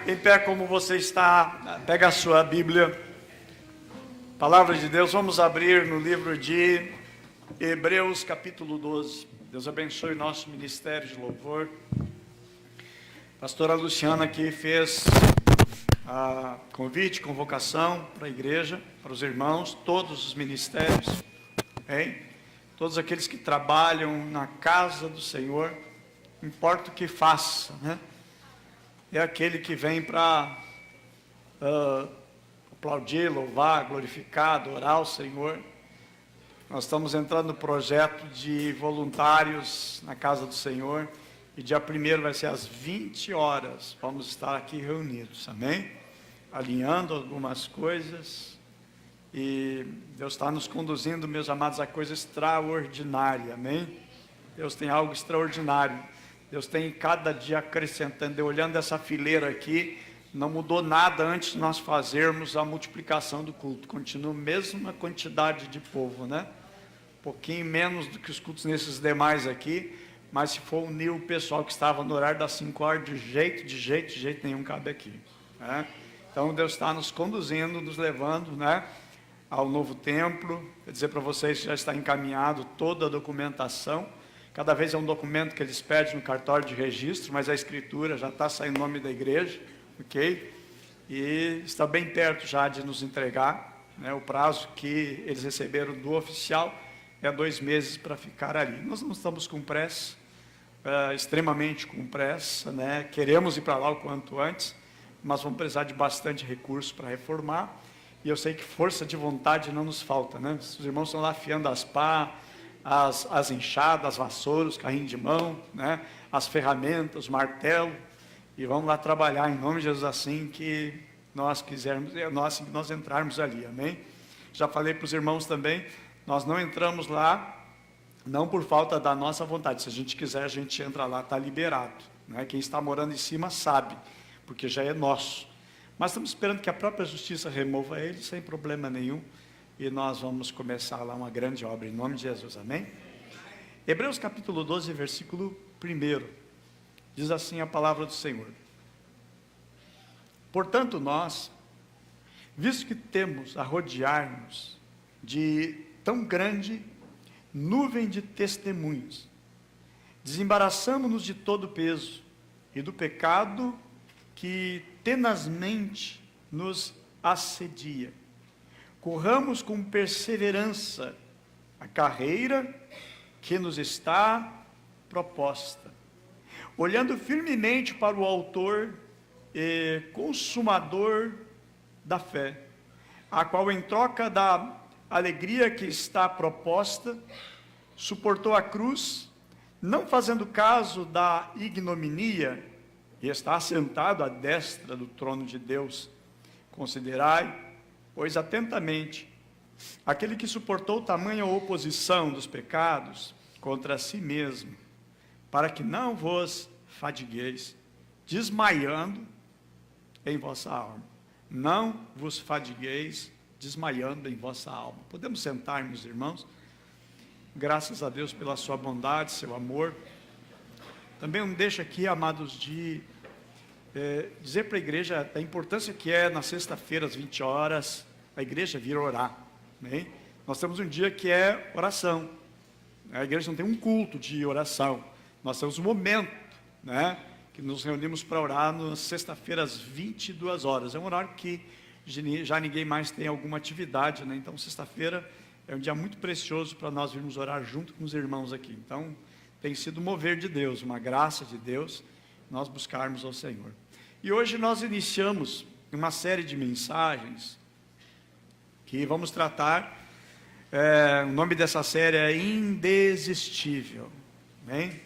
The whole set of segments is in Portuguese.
Em pé como você está, pega a sua Bíblia, Palavra de Deus, vamos abrir no livro de Hebreus capítulo 12. Deus abençoe o nosso ministério de louvor. Pastora Luciana aqui fez a convite, convocação para a igreja, para os irmãos, todos os ministérios, hein? Todos aqueles que trabalham na casa do Senhor, não importa o que faça, né? É aquele que vem para aplaudir, louvar, glorificar, adorar o Senhor. Nós estamos entrando no projeto de voluntários na casa do Senhor. E dia 1º vai ser às 20 horas. Vamos estar aqui reunidos, amém? Alinhando algumas coisas. E Deus está nos conduzindo, meus amados, a coisa extraordinária, amém? Deus tem algo extraordinário. Deus tem cada dia acrescentando. Eu olhando essa fileira aqui, não mudou nada antes de nós fazermos a multiplicação do culto. Continua a mesma quantidade de povo, né? Um pouquinho menos do que os cultos nesses demais aqui. Mas se for unir o pessoal que estava no horário das 5 horas, de jeito nenhum cabe aqui, né? Então Deus está nos conduzindo, nos levando, né, ao novo templo. Quer dizer para vocês que já está encaminhado toda a documentação. Cada vez é um documento que eles pedem no cartório de registro, mas a escritura já está saindo o nome da igreja, ok? E está bem perto já de nos entregar, né? O prazo que eles receberam do oficial é 2 meses para ficar ali. Nós não estamos com pressa, extremamente com pressa, né? Queremos ir para lá o quanto antes, mas vamos precisar de bastante recurso para reformar. E eu sei que força de vontade não nos falta, né? Os irmãos estão lá afiando as pá, as enxadas, as vassouras, os carrinhos de mão, né? As ferramentas, o martelo, e vamos lá trabalhar em nome de Jesus assim que nós quisermos, nós entrarmos ali, amém? Já falei para os irmãos também, nós não entramos lá não por falta da nossa vontade. Se a gente quiser, a gente entra lá, está liberado, né? Quem está morando em cima sabe, porque já é nosso. Mas estamos esperando que a própria justiça remova ele sem problema nenhum. E nós vamos começar lá uma grande obra, em nome de Jesus, amém? Hebreus capítulo 12, versículo 1, diz assim a palavra do Senhor: portanto nós, visto que temos a rodear-nos de tão grande nuvem de testemunhos, desembaraçamo-nos de todo o peso e do pecado que tenazmente nos assedia. Corramos com perseverança a carreira que nos está proposta, olhando firmemente para o autor e consumador da fé, a qual, em troca da alegria que está proposta, suportou a cruz, não fazendo caso da ignominia, e está assentado à destra do trono de Deus. Considerai, pois, atentamente aquele que suportou tamanha oposição dos pecados contra si mesmo, para que não vos fadigueis, desmaiando em vossa alma. Não vos fadigueis, desmaiando em vossa alma. Podemos sentar, meus irmãos? Graças a Deus pela sua bondade, seu amor. Também não deixa aqui, amados, de dizer para a igreja a importância que é na sexta-feira, às 20 horas, a igreja vir orar, né? Nós temos um dia que é oração. A igreja não tem um culto de oração. Nós temos um momento, né, que nos reunimos para orar na sexta-feira, às 22 horas. É um horário que já ninguém mais tem alguma atividade, né? Então, sexta-feira é um dia muito precioso para nós virmos orar junto com os irmãos aqui. Então, tem sido um mover de Deus, uma graça de Deus, nós buscarmos ao Senhor. E hoje nós iniciamos uma série de mensagens que vamos tratar. O nome dessa série é Indesistível, amém?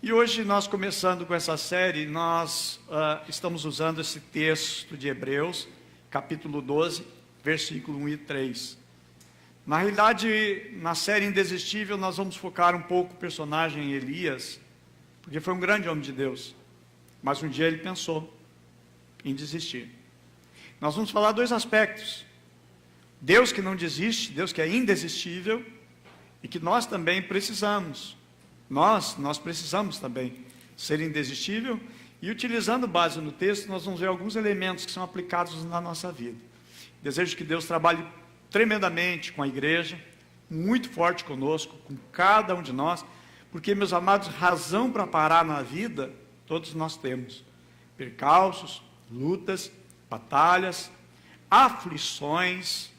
E hoje nós, começando com essa série, nós estamos usando esse texto de Hebreus, capítulo 12, versículo 1 e 3. Na realidade, na série Indesistível, nós vamos focar um pouco o personagem Elias, porque foi um grande homem de Deus, mas um dia ele pensou em desistir. Nós vamos falar 2 aspectos: Deus que não desiste, Deus que é indesistível, e que nós também precisamos. Nós precisamos também ser indesistível, E utilizando base no texto, nós vamos ver alguns elementos que são aplicados na nossa vida. Desejo que Deus trabalhe tremendamente com a igreja, muito forte conosco, com cada um de nós, porque, meus amados, razão para parar na vida, todos nós temos. Percalços, lutas, batalhas, aflições,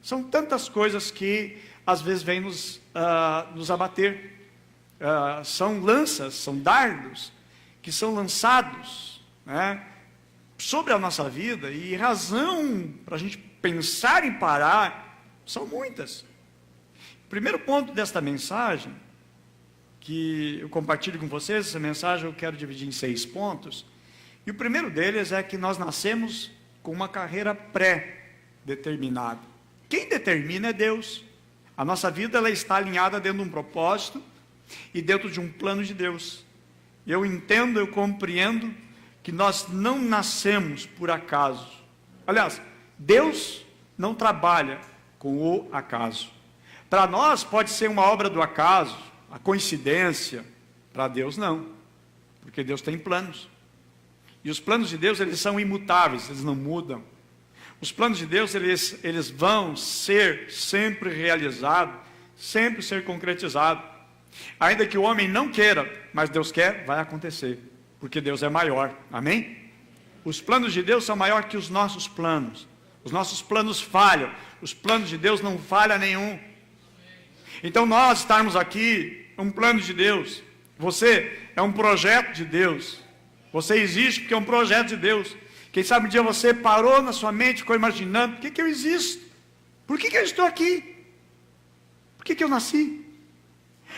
são tantas coisas que às vezes vêm nos abater. São lanças, são dardos que são lançados, né, sobre a nossa vida, e razão para a gente pensar em parar são muitas. O primeiro ponto desta mensagem, que eu compartilho com vocês, essa mensagem eu quero dividir em 6 pontos, e o primeiro deles é que nós nascemos com uma carreira pré-determinada. Quem determina é Deus. A nossa vida ela está alinhada dentro de um propósito e dentro de um plano de Deus. Eu entendo, eu compreendo que nós não nascemos por acaso. Aliás, Deus não trabalha com o acaso. Para nós pode ser uma obra do acaso, a coincidência. Para Deus não, porque Deus tem planos. E os planos de Deus, eles são imutáveis, eles não mudam. Os planos de Deus, eles vão ser sempre realizados, sempre ser concretizados. Ainda que o homem não queira, mas Deus quer, vai acontecer, porque Deus é maior, amém? Os planos de Deus são maiores que os nossos planos. Os nossos planos falham, os planos de Deus não falham nenhum. Então nós estarmos aqui, é um plano de Deus. Você é um projeto de Deus. Você existe porque é um projeto de Deus. Quem sabe um dia você parou na sua mente, ficou imaginando, por que eu existo? Por que eu estou aqui? Por que eu nasci?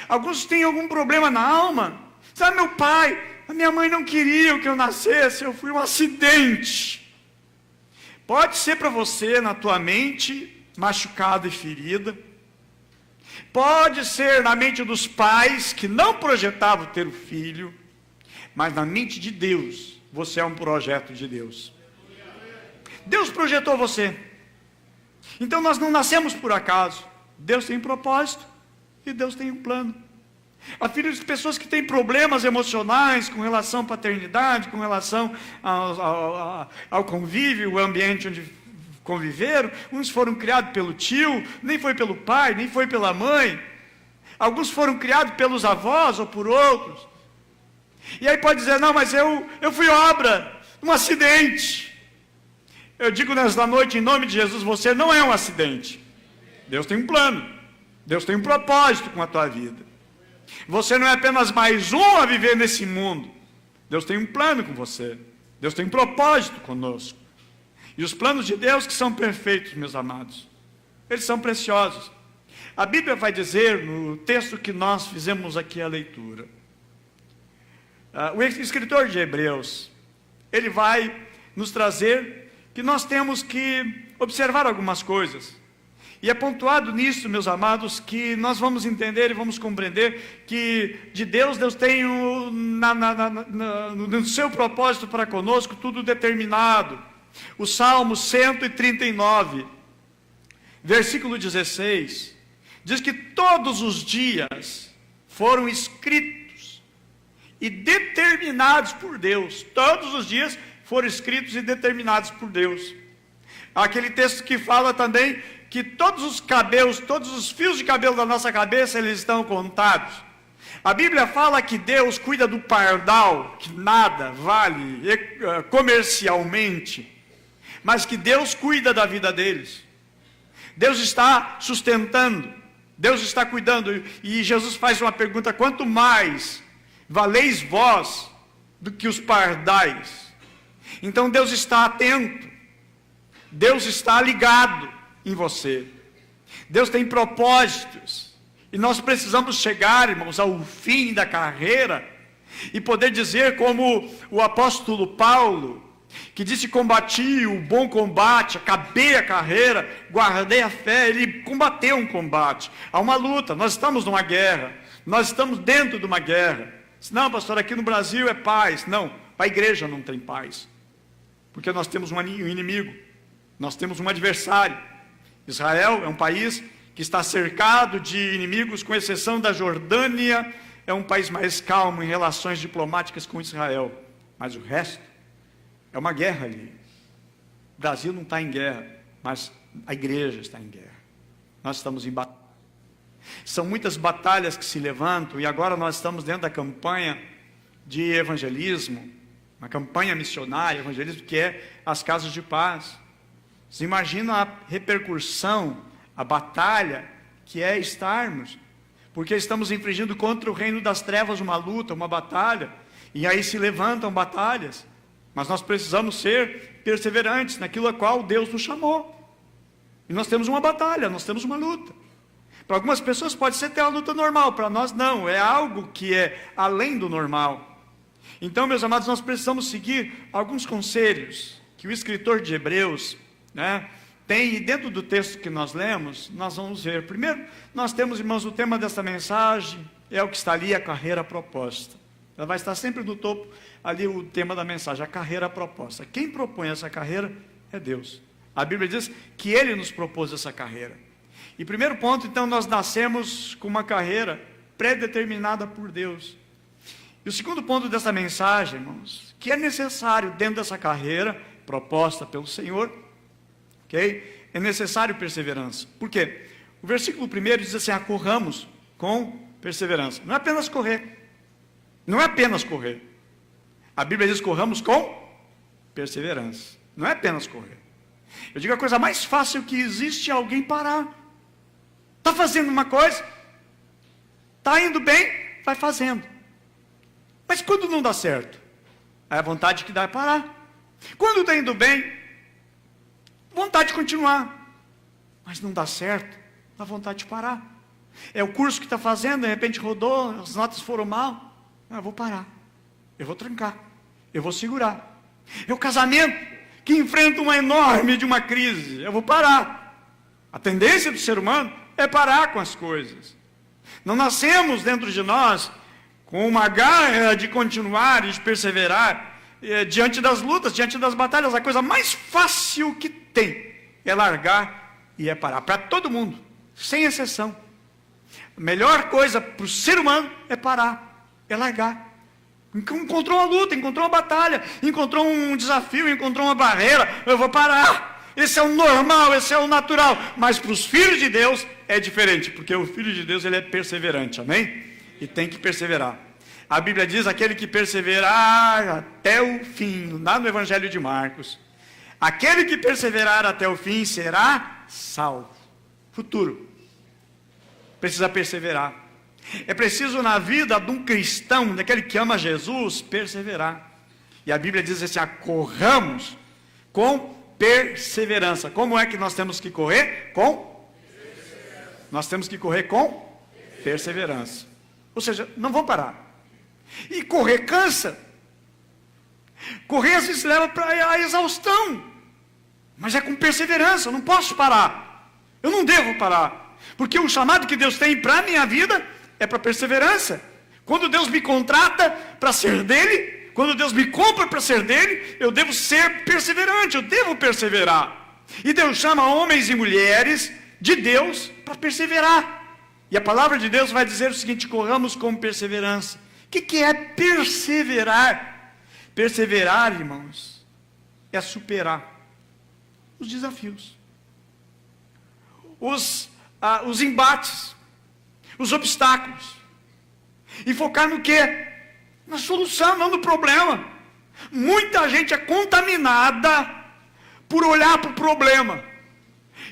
Alguns têm algum problema na alma. Sabe, meu pai, a minha mãe não queria que eu nascesse, eu fui um acidente. Pode ser para você, na tua mente, machucada e ferida. Pode ser na mente dos pais, que não projetavam ter o filho. Mas na mente de Deus, você é um projeto de Deus. Deus projetou você. Então nós não nascemos por acaso. Deus tem um propósito. E Deus tem um plano. Há filhos de pessoas que têm problemas emocionais com relação à paternidade, com relação ao convívio, o ambiente onde conviveram. Uns foram criados pelo tio, nem foi pelo pai, nem foi pela mãe. Alguns foram criados pelos avós ou por outros. E aí pode dizer, não, mas eu fui obra, um acidente. Eu digo nesta noite, em nome de Jesus, você não é um acidente. Deus tem um plano. Deus tem um propósito com a tua vida. Você não é apenas mais um a viver nesse mundo. Deus tem um plano com você. Deus tem um propósito conosco. E os planos de Deus que são perfeitos, meus amados, eles são preciosos. A Bíblia vai dizer, no texto que nós fizemos aqui a leitura, o escritor de Hebreus, ele vai nos trazer que nós temos que observar algumas coisas. E é pontuado nisso, meus amados, que nós vamos entender e vamos compreender que de Deus tem no seu propósito para conosco tudo determinado. O Salmo 139, versículo 16, diz que todos os dias foram escritos e determinados por Deus. Todos os dias foram escritos e determinados por Deus. Aquele texto que fala também que todos os cabelos, todos os fios de cabelo da nossa cabeça, eles estão contados. A Bíblia fala que Deus cuida do pardal, que nada vale comercialmente, mas que Deus cuida da vida deles. Deus está sustentando, Deus está cuidando, e Jesus faz uma pergunta, quanto mais valeis vós do que os pardais? Então Deus está atento, Deus está ligado em você. Deus tem propósitos, e nós precisamos chegar, irmãos, ao fim da carreira, e poder dizer como o apóstolo Paulo, que disse, combati o bom combate, acabei a carreira, guardei a fé. Ele combateu um combate, há uma luta, nós estamos numa guerra, nós estamos dentro de uma guerra. Não, pastor, aqui no Brasil é paz. Não, a igreja não tem paz, porque nós temos um inimigo, nós temos um adversário. Israel é um país que está cercado de inimigos, com exceção da Jordânia, é um país mais calmo em relações diplomáticas com Israel. mas o resto é uma guerra ali. O Brasil não está em guerra, mas a igreja está em guerra. Nós estamos em batalha. São muitas batalhas que se levantam, e agora nós estamos dentro da campanha de evangelismo, uma campanha missionária, evangelismo, que é as casas de paz. Você imagina a repercussão, a batalha que é estarmos, porque estamos infringindo contra o reino das trevas uma luta, uma batalha, e aí se levantam batalhas, mas nós precisamos ser perseverantes naquilo a qual Deus nos chamou. E nós temos uma batalha, nós temos uma luta. Para algumas pessoas pode ser até uma luta normal, para nós não, é algo que é além do normal. Então, meus amados, nós precisamos seguir alguns conselhos que o escritor de Hebreus, tem, e dentro do texto que nós lemos, nós vamos ver. Primeiro, nós temos, irmãos, o tema dessa mensagem, é o que está ali, a carreira proposta. Ela vai estar sempre no topo, ali o tema da mensagem, a carreira proposta. Quem propõe essa carreira é Deus. A Bíblia diz que Ele nos propôs essa carreira. E primeiro ponto, então, nós nascemos com uma carreira pré-determinada por Deus. E o segundo ponto dessa mensagem, irmãos, que é necessário dentro dessa carreira proposta pelo Senhor, ok? É necessário perseverança. Por quê? O versículo 1 diz assim, corramos com perseverança. Não é apenas correr. Não é apenas correr. A Bíblia diz corramos com perseverança. Não é apenas correr. Eu digo a coisa mais fácil que existe é alguém parar. Está fazendo uma coisa, está indo bem, vai fazendo. Mas quando não dá certo, aí a vontade que dá é parar. Quando está indo bem, vontade de continuar. Mas não dá certo, dá vontade de parar. É o curso que está fazendo, de repente rodou, as notas foram mal. Eu vou parar, eu vou trancar, eu vou segurar. É o casamento que enfrenta uma enorme de uma crise, eu vou parar. A tendência do ser humano é parar com as coisas. Não nascemos dentro de nós com uma garra de continuar e de perseverar diante das lutas, diante das batalhas. A coisa mais fácil que tem é largar e é parar. Para todo mundo, sem exceção. A melhor coisa para o ser humano é parar, é largar. Encontrou uma luta, encontrou uma batalha, encontrou um desafio, encontrou uma barreira, eu vou parar. Esse é o normal, esse é o natural. Mas para os filhos de Deus é diferente, porque o filho de Deus ele é perseverante, amém? E tem que perseverar. A Bíblia diz, aquele que perseverar até o fim, lá no Evangelho de Marcos, aquele que perseverar até o fim será salvo. Futuro. Precisa perseverar. É preciso na vida de um cristão, daquele que ama Jesus, perseverar. E a Bíblia diz assim, corramos com perseverança. Como é que nós temos que correr? Com perseverança. Nós temos que correr com perseverança. Ou seja, não vou parar. E correr cansa. Correr às vezes leva para a exaustão. Mas é com perseverança, eu não posso parar. Eu não devo parar. Porque o chamado que Deus tem para a minha vida é para perseverança. Quando Deus me contrata para ser dele, quando Deus me compra para ser dele, eu devo ser perseverante, eu devo perseverar. E Deus chama homens e mulheres de Deus para perseverar. E a palavra de Deus vai dizer o seguinte, corramos com perseverança. O que é perseverar? Perseverar, irmãos, é superar os desafios, os embates, os obstáculos, e focar no quê? Na solução, não no problema. Muita gente é contaminada por olhar para o problema,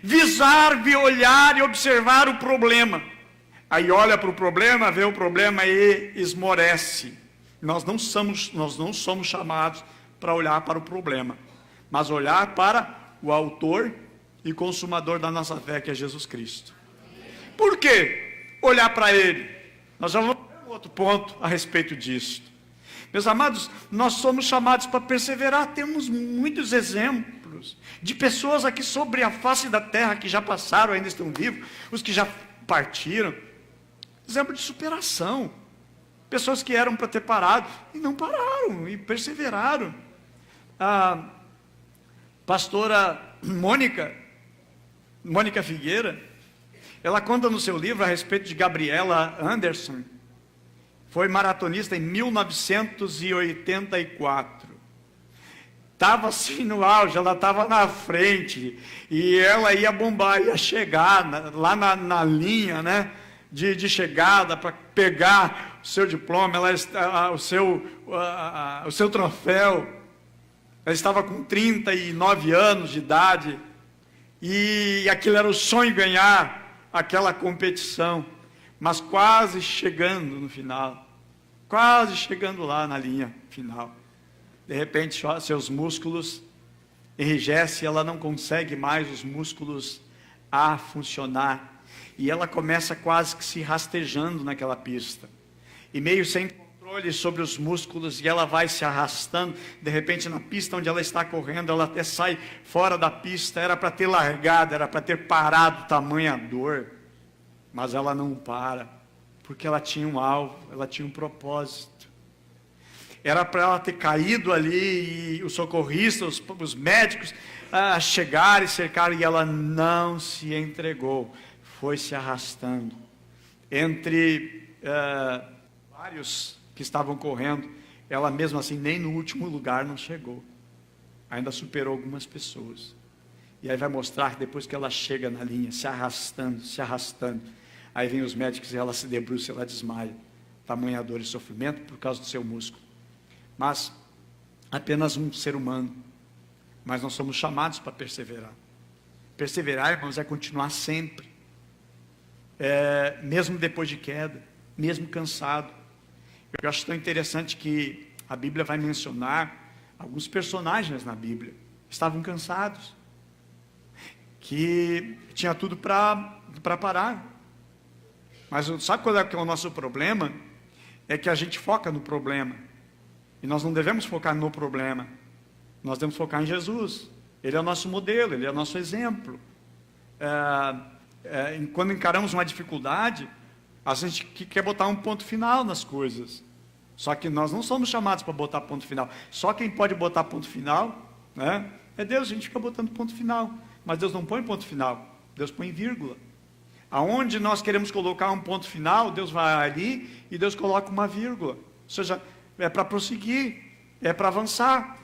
visar, olhar e observar o problema. Aí olha para o problema, vê o problema e esmorece. Nós não somos chamados para olhar para o problema, mas olhar para o autor e consumador da nossa fé, que é Jesus Cristo. Por quê? Olhar para Ele. Nós já vamos ver outro ponto a respeito disso. Meus amados, nós somos chamados para perseverar. Temos muitos exemplos de pessoas aqui sobre a face da terra que já passaram, ainda estão vivos, os que já partiram. Exemplo de superação. Pessoas que eram para ter parado e não pararam, e perseveraram. A pastora Mônica Figueira, ela conta no seu livro a respeito de Gabriela Anderson, foi maratonista em 1984. Estava assim no auge, ela estava na frente, e ela ia bombar, ia chegar lá na linha, né, de chegada, para pegar o seu diploma, o seu troféu. Ela estava com 39 anos de idade, e aquilo era o sonho, ganhar aquela competição, mas quase chegando no final, quase chegando lá na linha final. De repente, seus músculos enrijecem, ela não consegue mais os músculos a funcionar. E ela começa quase que se rastejando naquela pista. E meio sem controle sobre os músculos, e ela vai se arrastando. De repente, na pista onde ela está correndo, ela até sai fora da pista. Era para ter largado, era para ter parado, tamanha dor. Mas ela não para, porque ela tinha um alvo, ela tinha um propósito. Era para ela ter caído ali, e os socorristas, os médicos chegaram e cercaram, e ela não se entregou, foi se arrastando. Entre vários que estavam correndo, ela mesmo assim nem no último lugar não chegou, ainda superou algumas pessoas. E aí vai mostrar que depois que ela chega na linha, se arrastando, aí vem os médicos e ela se debruça, ela desmaia, tamanha dor e sofrimento por causa do seu músculo. Mas apenas um ser humano. Mas nós somos chamados para perseverar. Perseverar, irmãos, é continuar sempre. Mesmo depois de queda, mesmo cansado. Eu acho tão interessante que a Bíblia vai mencionar alguns personagens na Bíblia. Estavam cansados. Que tinha tudo para parar. Mas sabe qual é o nosso problema? É que a gente foca no problema. E nós não devemos focar no problema. Nós devemos focar em Jesus. Ele é o nosso modelo, Ele é o nosso exemplo. Quando encaramos uma dificuldade, a gente quer botar um ponto final nas coisas. Só que nós não somos chamados para botar ponto final. Só quem pode botar ponto final, né, é Deus. A gente fica botando ponto final. Mas Deus não põe ponto final. Deus põe vírgula. Aonde nós queremos colocar um ponto final, Deus vai ali e Deus coloca uma vírgula. Ou seja, é para prosseguir, é para avançar,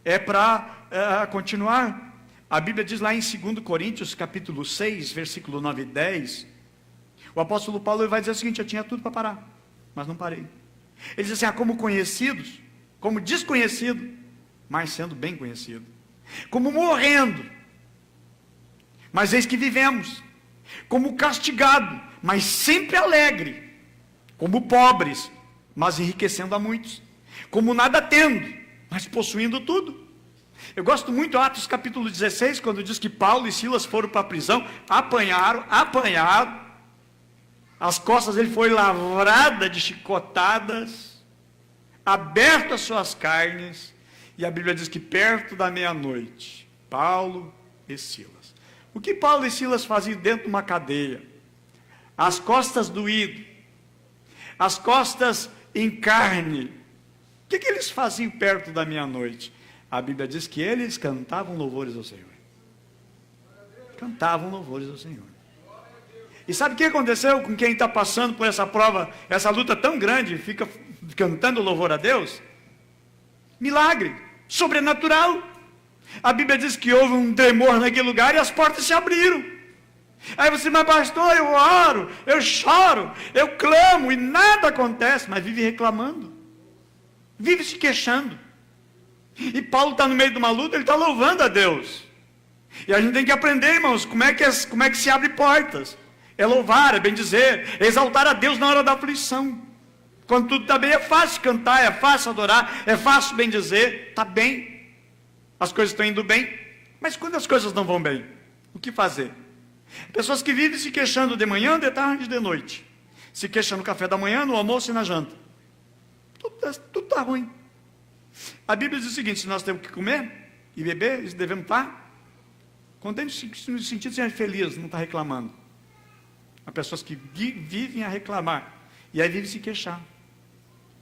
é para continuar. A Bíblia diz lá em 2 Coríntios, capítulo 6, versículo 9 e 10, o apóstolo Paulo vai dizer o seguinte: eu tinha tudo para parar, mas não parei. Ele diz assim: como conhecidos, como desconhecido, mas sendo bem conhecido, como morrendo, mas eis que vivemos, como castigado, mas sempre alegre, como pobres, mas enriquecendo a muitos, como nada tendo, mas possuindo tudo. Eu gosto muito de Atos capítulo 16, quando diz que Paulo e Silas foram para a prisão, apanharam, as costas dele foi lavrada de chicotadas, aberto as suas carnes, e a Bíblia diz que perto da meia-noite, Paulo e Silas. O que Paulo e Silas faziam dentro de uma cadeia? As costas doídas, as costas em carne. O que eles faziam perto da meia-noite? A Bíblia diz que eles cantavam louvores ao Senhor. Cantavam louvores ao Senhor. E sabe o que aconteceu com quem está passando por essa prova, essa luta tão grande, fica cantando louvor a Deus? Milagre, sobrenatural. A Bíblia diz que houve um tremor naquele lugar e as portas se abriram. Aí você, mas pastor, eu oro, eu choro, eu clamo e nada acontece, mas vive reclamando, vive se queixando. E Paulo está no meio de uma luta, ele está louvando a Deus. E a gente tem que aprender, irmãos, como é que se abre portas. É louvar, é bendizer, é exaltar a Deus na hora da aflição. Quando tudo está bem, é fácil cantar, é fácil adorar, é fácil bendizer, está bem, as coisas estão indo bem. Mas quando as coisas não vão bem, o que fazer? Pessoas que vivem se queixando de manhã, de tarde e de noite. Se queixam no café da manhã, no almoço e na janta. Tudo está ruim. A Bíblia diz o seguinte: se nós temos que comer e beber, devemos estar contentes, no sentido de ser feliz, não estar reclamando. Há pessoas que vivem a reclamar, e aí vivem se queixar.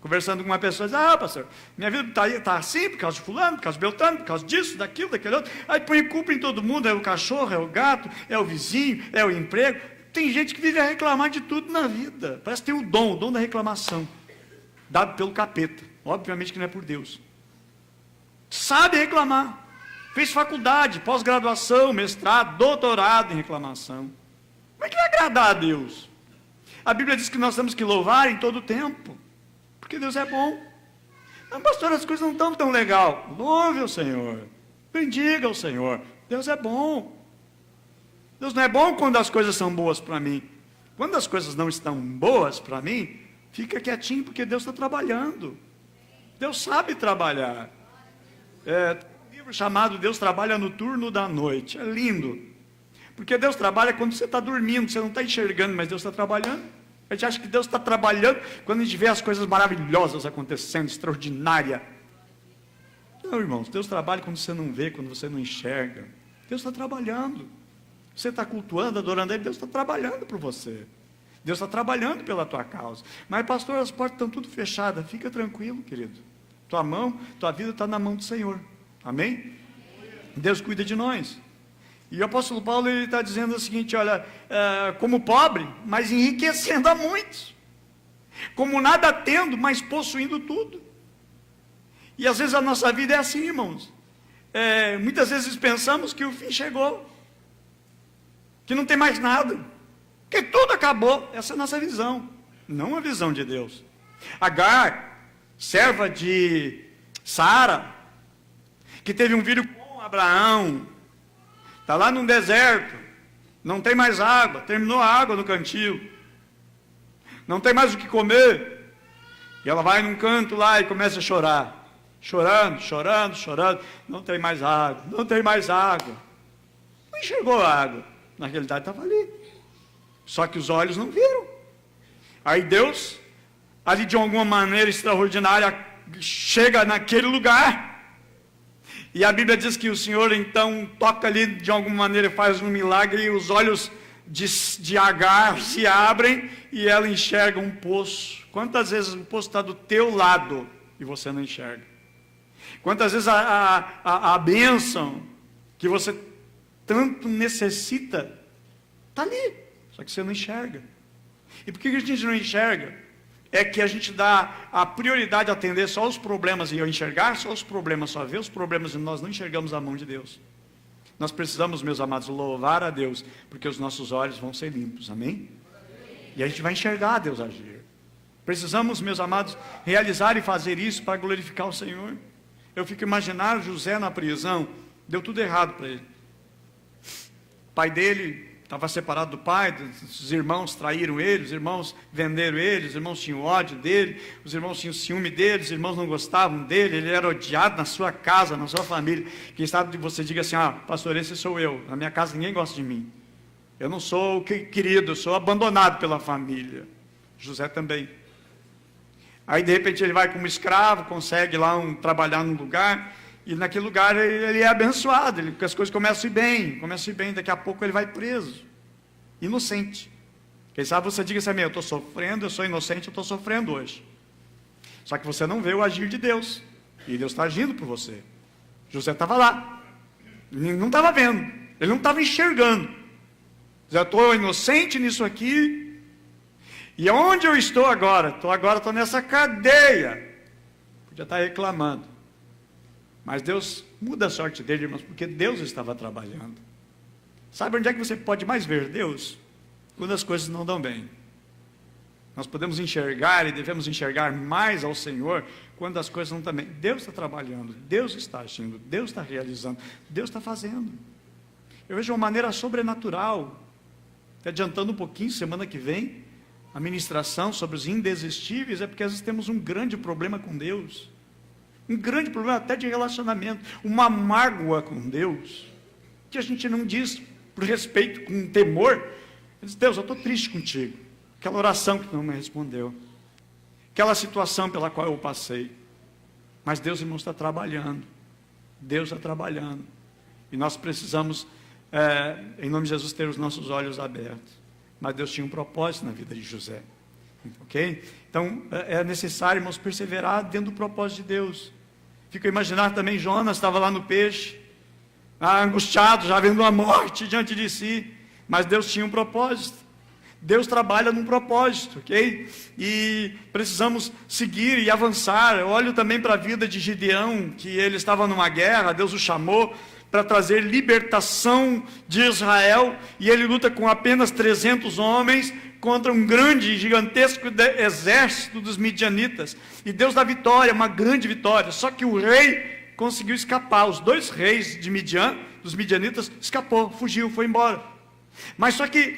Conversando com uma pessoa, diz: ah, pastor, minha vida está assim, por causa de fulano, por causa de Beltrano, por causa disso, daquilo, daquele outro. Aí põe culpa em todo mundo, é o cachorro, é o gato, é o vizinho, é o emprego. Tem gente que vive a reclamar de tudo na vida. Parece que tem o dom da reclamação. dado pelo capeta. Obviamente que não é por Deus. Sabe reclamar. Fez faculdade, pós-graduação, mestrado, doutorado em reclamação. Como é que vai agradar a Deus? A Bíblia diz que nós temos que louvar em todo o tempo, porque Deus é bom. Não, pastor, as coisas não estão tão legal. Louve o Senhor. Bendiga o Senhor. Deus é bom. Deus não é bom quando as coisas são boas para mim. Quando as coisas não estão boas para mim, fica quietinho, porque Deus está trabalhando. Deus sabe trabalhar. Tem um livro chamado Deus Trabalha no Turno da Noite. É lindo. Porque Deus trabalha quando você está dormindo, você não está enxergando, mas Deus está trabalhando. A gente acha que Deus está trabalhando quando a gente vê as coisas maravilhosas acontecendo, extraordinária. Não, irmãos, Deus trabalha quando você não vê, quando você não enxerga. Deus está trabalhando. Você está cultuando, adorando Ele, Deus está trabalhando por você. Deus está trabalhando pela tua causa. Mas, pastor, as portas estão tudo fechadas. Fica tranquilo, querido. Tua vida está na mão do Senhor. Amém? Deus cuida de nós. E o apóstolo Paulo está dizendo o seguinte, olha, como pobre, mas enriquecendo a muitos. Como nada tendo, mas possuindo tudo. E às vezes a nossa vida é assim, irmãos. Muitas vezes pensamos que o fim chegou. Que não tem mais nada. Que tudo acabou. Essa é a nossa visão. Não a visão de Deus. Agar, serva de Sara, que teve um filho com Abraão, está lá num deserto, não tem mais água, terminou a água no cantil, não tem mais o que comer, e ela vai num canto lá e começa a chorar, chorando, não tem mais água, não enxergou a água, na realidade estava ali, só que os olhos não viram. Aí Deus, ali de alguma maneira extraordinária, chega naquele lugar, e a Bíblia diz que o Senhor então toca ali de alguma maneira, faz um milagre, e os olhos de Agar se abrem, e ela enxerga um poço. Quantas vezes o poço está do teu lado, e você não enxerga? Quantas vezes a bênção que você tanto necessita, está ali, só que você não enxerga. E por que a gente não enxerga? É que a gente dá a prioridade a atender só os problemas e enxergar só os problemas, só ver os problemas, e nós não enxergamos a mão de Deus. Nós precisamos, meus amados, louvar a Deus, porque os nossos olhos vão ser limpos, amém? E a gente vai enxergar Deus agir. Precisamos, meus amados, realizar e fazer isso para glorificar o Senhor. Eu fico imaginando José na prisão, deu tudo errado para ele. O pai dele estava separado do pai, os irmãos traíram ele, os irmãos venderam ele, os irmãos tinham ódio dele, os irmãos tinham ciúme dele, os irmãos não gostavam dele, ele era odiado na sua casa, na sua família. Quem sabe você diga assim, pastor, esse sou eu, na minha casa ninguém gosta de mim. Eu não sou querido, eu sou abandonado pela família. José também. Aí de repente ele vai como escravo, consegue lá trabalhar num lugar, e naquele lugar ele é abençoado, porque as coisas começam a ir bem, daqui a pouco ele vai preso, inocente. Quem sabe você diga assim, eu estou sofrendo, eu sou inocente, eu estou sofrendo hoje. Só que você não vê o agir de Deus, e Deus está agindo por você. José estava lá, ele não estava vendo, ele não estava enxergando. Eu estou inocente nisso aqui, e onde eu estou agora? Estou nessa cadeia, podia estar reclamando. Mas Deus muda a sorte dele, irmãos, porque Deus estava trabalhando. Sabe onde é que você pode mais ver Deus? Quando as coisas não dão bem. Nós podemos enxergar e devemos enxergar mais ao Senhor quando as coisas não estão bem. Deus está trabalhando, Deus está agindo, Deus está realizando, Deus está fazendo. Eu vejo uma maneira sobrenatural, até adiantando um pouquinho, semana que vem, a ministração sobre os indesistíveis, é porque às vezes temos um grande problema com Deus. Um grande problema até de relacionamento, uma mágoa com Deus, que a gente não diz por respeito, com temor. Diz, Deus, eu estou triste contigo. Aquela oração que tu não me respondeu, aquela situação pela qual eu passei. Mas Deus, irmão, está trabalhando. Deus está trabalhando. E nós precisamos, em nome de Jesus, ter os nossos olhos abertos. Mas Deus tinha um propósito na vida de José. Ok? Então, é necessário, irmãos, perseverar dentro do propósito de Deus. Fico a imaginar também, Jonas estava lá no peixe, angustiado, já vendo a morte diante de si. Mas Deus tinha um propósito. Deus trabalha num propósito, ok? E precisamos seguir e avançar. Eu olho também para a vida de Gideão, que ele estava numa guerra, Deus o chamou para trazer libertação de Israel, e ele luta com apenas 300 homens, contra um grande, gigantesco exército dos midianitas, e Deus dá vitória, uma grande vitória, só que o rei conseguiu escapar, os 2 reis de Midian, dos midianitas, escapou, fugiu, foi embora, mas só que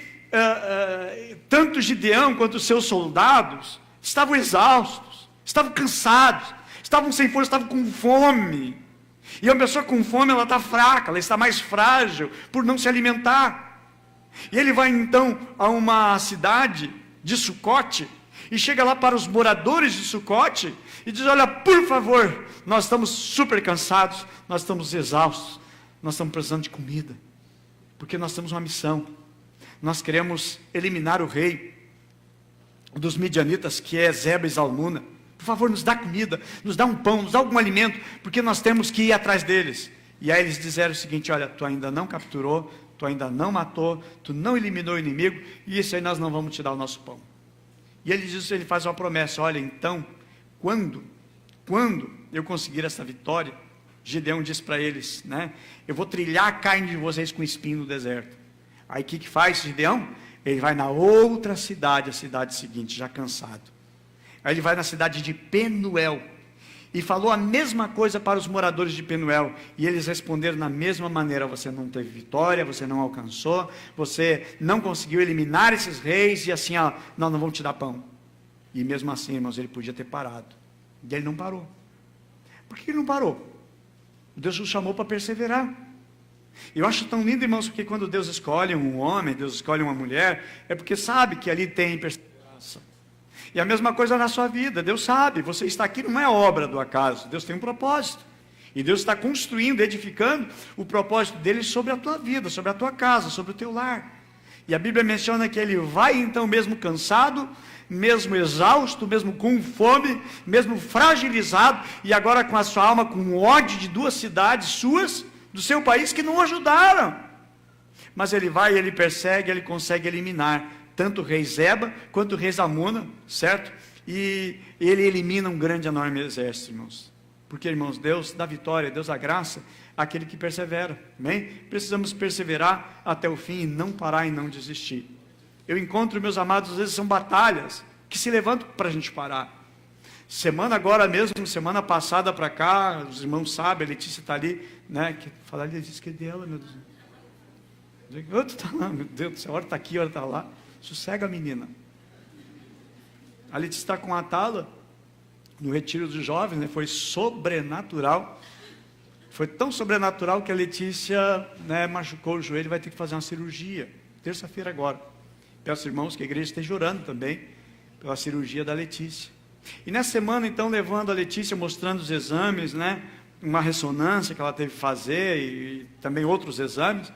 tanto Gideão quanto os seus soldados estavam exaustos, estavam cansados, estavam sem força, estavam com fome. E uma pessoa com fome, ela está fraca, ela está mais frágil por não se alimentar. E ele vai então a uma cidade de Sucote e chega lá para os moradores de Sucote e diz: olha, por favor, nós estamos super cansados, nós estamos exaustos, nós estamos precisando de comida, porque nós temos uma missão. Nós queremos eliminar o rei dos midianitas, que é Zeba e Zalmuna. Por favor, nos dá comida, nos dá um pão, nos dá algum alimento, porque nós temos que ir atrás deles. E aí eles disseram o seguinte: olha, tu ainda não capturou, tu ainda não matou, tu não eliminou o inimigo, e isso aí nós não vamos te dar o nosso pão. E ele diz, ele faz uma promessa: olha, então, quando eu conseguir essa vitória, Gideão diz para eles, né, eu vou trilhar a carne de vocês com espinho no deserto. Aí o que faz Gideão? Ele vai na outra cidade, a cidade seguinte, já cansado. Aí ele vai na cidade de Penuel, e falou a mesma coisa para os moradores de Penuel, e eles responderam da mesma maneira: você não teve vitória, você não alcançou, você não conseguiu eliminar esses reis, e assim, nós não vamos te dar pão. E mesmo assim, irmãos, ele podia ter parado, e ele não parou. Por que ele não parou? Deus o chamou para perseverar. Eu acho tão lindo, irmãos, porque quando Deus escolhe um homem, Deus escolhe uma mulher, é porque sabe que ali tem perseverança. E a mesma coisa na sua vida, Deus sabe, você está aqui não é obra do acaso, Deus tem um propósito. E Deus está construindo, edificando o propósito dele sobre a tua vida, sobre a tua casa, sobre o teu lar. E a Bíblia menciona que ele vai então mesmo cansado, mesmo exausto, mesmo com fome, mesmo fragilizado, e agora com a sua alma com ódio de 2 cidades suas, do seu país, que não o ajudaram. Mas ele vai, ele persegue, ele consegue eliminar tanto o rei Zeba quanto o rei Zalmuna, certo? E ele elimina um grande, enorme exército, irmãos. Porque, irmãos, Deus dá vitória, Deus dá graça àquele que persevera, amém? Precisamos perseverar até o fim e não parar e não desistir. Eu encontro, meus amados, às vezes são batalhas que se levantam para a gente parar. Semana agora mesmo, semana passada para cá, os irmãos sabem, a Letícia está ali, né? Que falar, Letícia, que é dela, meu Deus. Outro está lá, meu Deus do céu, a hora está aqui, a hora está lá. Sossega, menina. A Letícia está com a Tala no retiro dos jovens, né? Foi sobrenatural. Foi tão sobrenatural que a Letícia, né, machucou o joelho e vai ter que fazer uma cirurgia. Terça-feira agora. Peço, irmãos, que a igreja esteja orando também pela cirurgia da Letícia. E nessa semana, então, levando a Letícia, mostrando os exames, né? Uma ressonância que ela teve que fazer e também outros exames.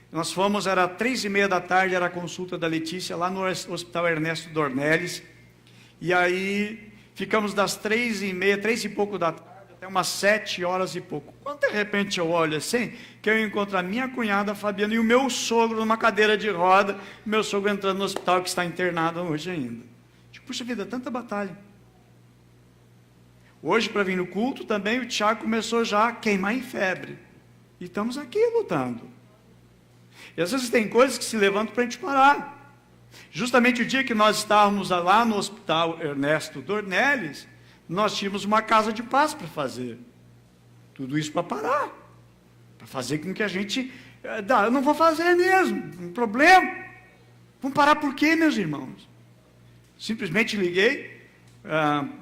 Nós fomos, era 3:30 da tarde, era a consulta da Letícia lá no Hospital Ernesto Dornelles. E aí ficamos das 3:30, 3 e pouco da tarde, até umas 7 horas e pouco. Quando de repente eu olho assim, que eu encontro a minha cunhada, a Fabiana, e o meu sogro numa cadeira de roda, meu sogro entrando no hospital, que está internado hoje ainda. Tipo, puxa vida, tanta batalha. Hoje, para vir no culto, também o Tiago começou já a queimar em febre. E estamos aqui lutando. E às vezes tem coisas que se levantam para a gente parar. Justamente o dia que nós estávamos lá no Hospital Ernesto Dornelles, nós tínhamos uma casa de paz para fazer. Tudo isso para parar. Para fazer com que a gente... eu não vou fazer mesmo, não problema. Vamos parar por quê, meus irmãos? Simplesmente liguei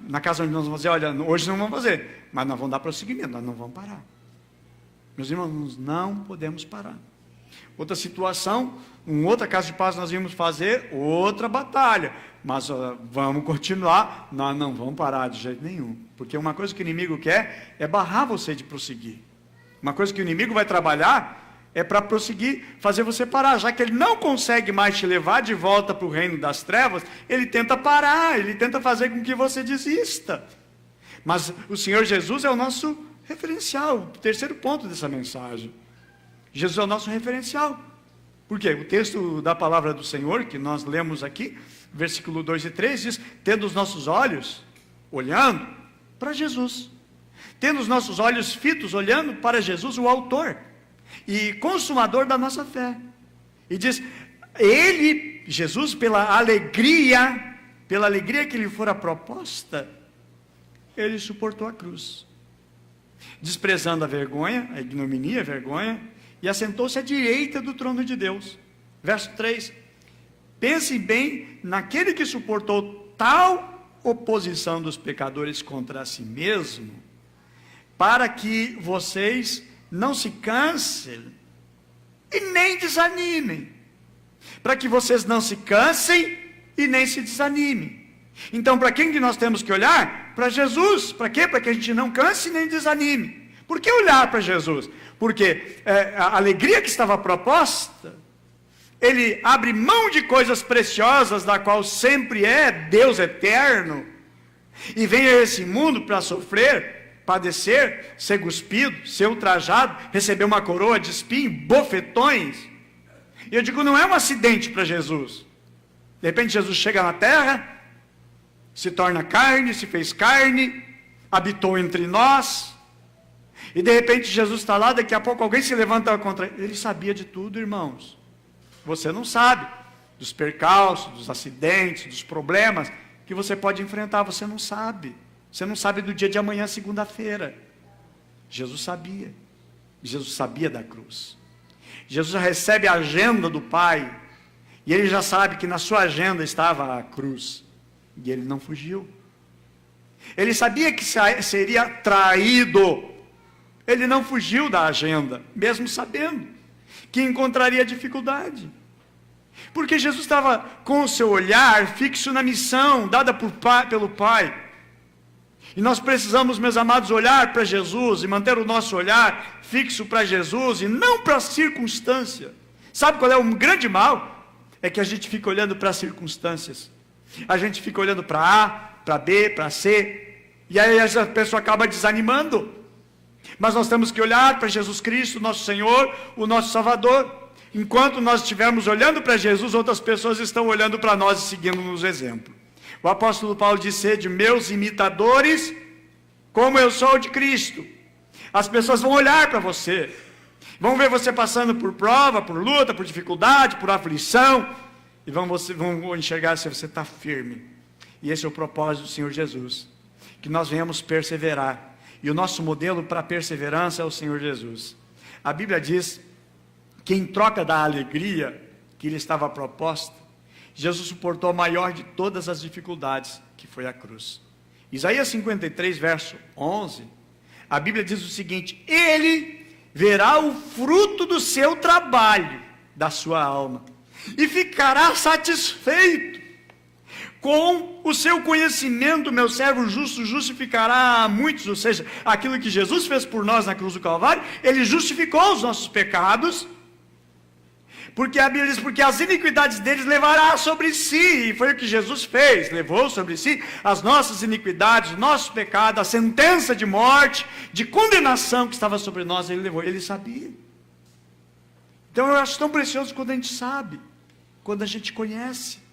na casa onde nós vamos fazer, olha, hoje não vamos fazer, mas nós vamos dar prosseguimento, nós não vamos parar. Meus irmãos, não podemos parar. Outra situação, em outra casa de paz nós íamos fazer outra batalha, mas vamos continuar, nós não vamos parar de jeito nenhum, porque uma coisa que o inimigo quer é barrar você de prosseguir. Uma coisa que o inimigo vai trabalhar é para prosseguir, fazer você parar, já que ele não consegue mais te levar de volta para o reino das trevas, ele tenta parar, ele tenta fazer com que você desista. Mas o Senhor Jesus é o nosso referencial, o terceiro ponto dessa mensagem. Jesus é o nosso referencial. Por quê? O texto da palavra do Senhor, que nós lemos aqui, versículo 2 e 3, diz: tendo os nossos olhos olhando para Jesus. Tendo os nossos olhos fitos olhando para Jesus, o autor e consumador da nossa fé. E diz, ele, Jesus, pela alegria que lhe fora proposta, ele suportou a cruz, desprezando a vergonha, a ignominia, a vergonha, e assentou-se à direita do trono de Deus. Verso 3, pensem bem naquele que suportou tal oposição dos pecadores contra si mesmo, para que vocês não se cansem e nem desanimem. Para que vocês não se cansem e nem se desanimem. Então, para quem que nós temos que olhar? Para Jesus. Para quê? Para que a gente não canse nem desanime. Por que olhar para Jesus? Porque a alegria que estava proposta, ele abre mão de coisas preciosas, da qual sempre é Deus eterno, e vem a esse mundo para sofrer, padecer, ser cuspido, ser ultrajado, receber uma coroa de espinho, bofetões. E eu digo, não é um acidente para Jesus. De repente Jesus chega na terra, se torna carne, se fez carne, habitou entre nós, e de repente Jesus está lá, daqui a pouco alguém se levanta contra ele. Ele sabia de tudo, irmãos. Você não sabe dos percalços, dos acidentes, dos problemas que você pode enfrentar, você não sabe. Você não sabe do dia de amanhã, segunda-feira. Jesus sabia. Jesus sabia da cruz. Jesus já recebe a agenda do Pai, e ele já sabe que na sua agenda estava a cruz, e ele não fugiu. Ele sabia que seria traído, ele não fugiu da agenda, mesmo sabendo que encontraria dificuldade, porque Jesus estava com o seu olhar fixo na missão dada pelo Pai. E nós precisamos, meus amados, olhar para Jesus e manter o nosso olhar fixo para Jesus e não para a circunstância. Sabe qual é um grande mal? É que a gente fica olhando para as circunstâncias. A gente fica olhando para A, para B, para C, e aí essa pessoa acaba desanimando. Mas nós temos que olhar para Jesus Cristo, nosso Senhor, o nosso Salvador. Enquanto nós estivermos olhando para Jesus, outras pessoas estão olhando para nós e seguindo-nos exemplo. O apóstolo Paulo diz: sede meus imitadores, como eu sou de Cristo. As pessoas vão olhar para você, vão ver você passando por prova, por luta, por dificuldade, por aflição, e vão enxergar se você está firme. E esse é o propósito do Senhor Jesus, que nós venhamos perseverar. E o nosso modelo para a perseverança é o Senhor Jesus. A Bíblia diz que em troca da alegria que lhe estava proposta, Jesus suportou a maior de todas as dificuldades, que foi a cruz. Isaías 53, verso 11, a Bíblia diz o seguinte: ele verá o fruto do seu trabalho, da sua alma, e ficará satisfeito. Com o seu conhecimento, meu servo justo justificará a muitos. Ou seja, aquilo que Jesus fez por nós na cruz do Calvário, ele justificou os nossos pecados, porque a Bíblia diz, porque as iniquidades deles levará sobre si, e foi o que Jesus fez, levou sobre si as nossas iniquidades, o nosso pecado, a sentença de morte, de condenação que estava sobre nós, ele levou, ele sabia. Então eu acho tão precioso quando a gente sabe, quando a gente conhece.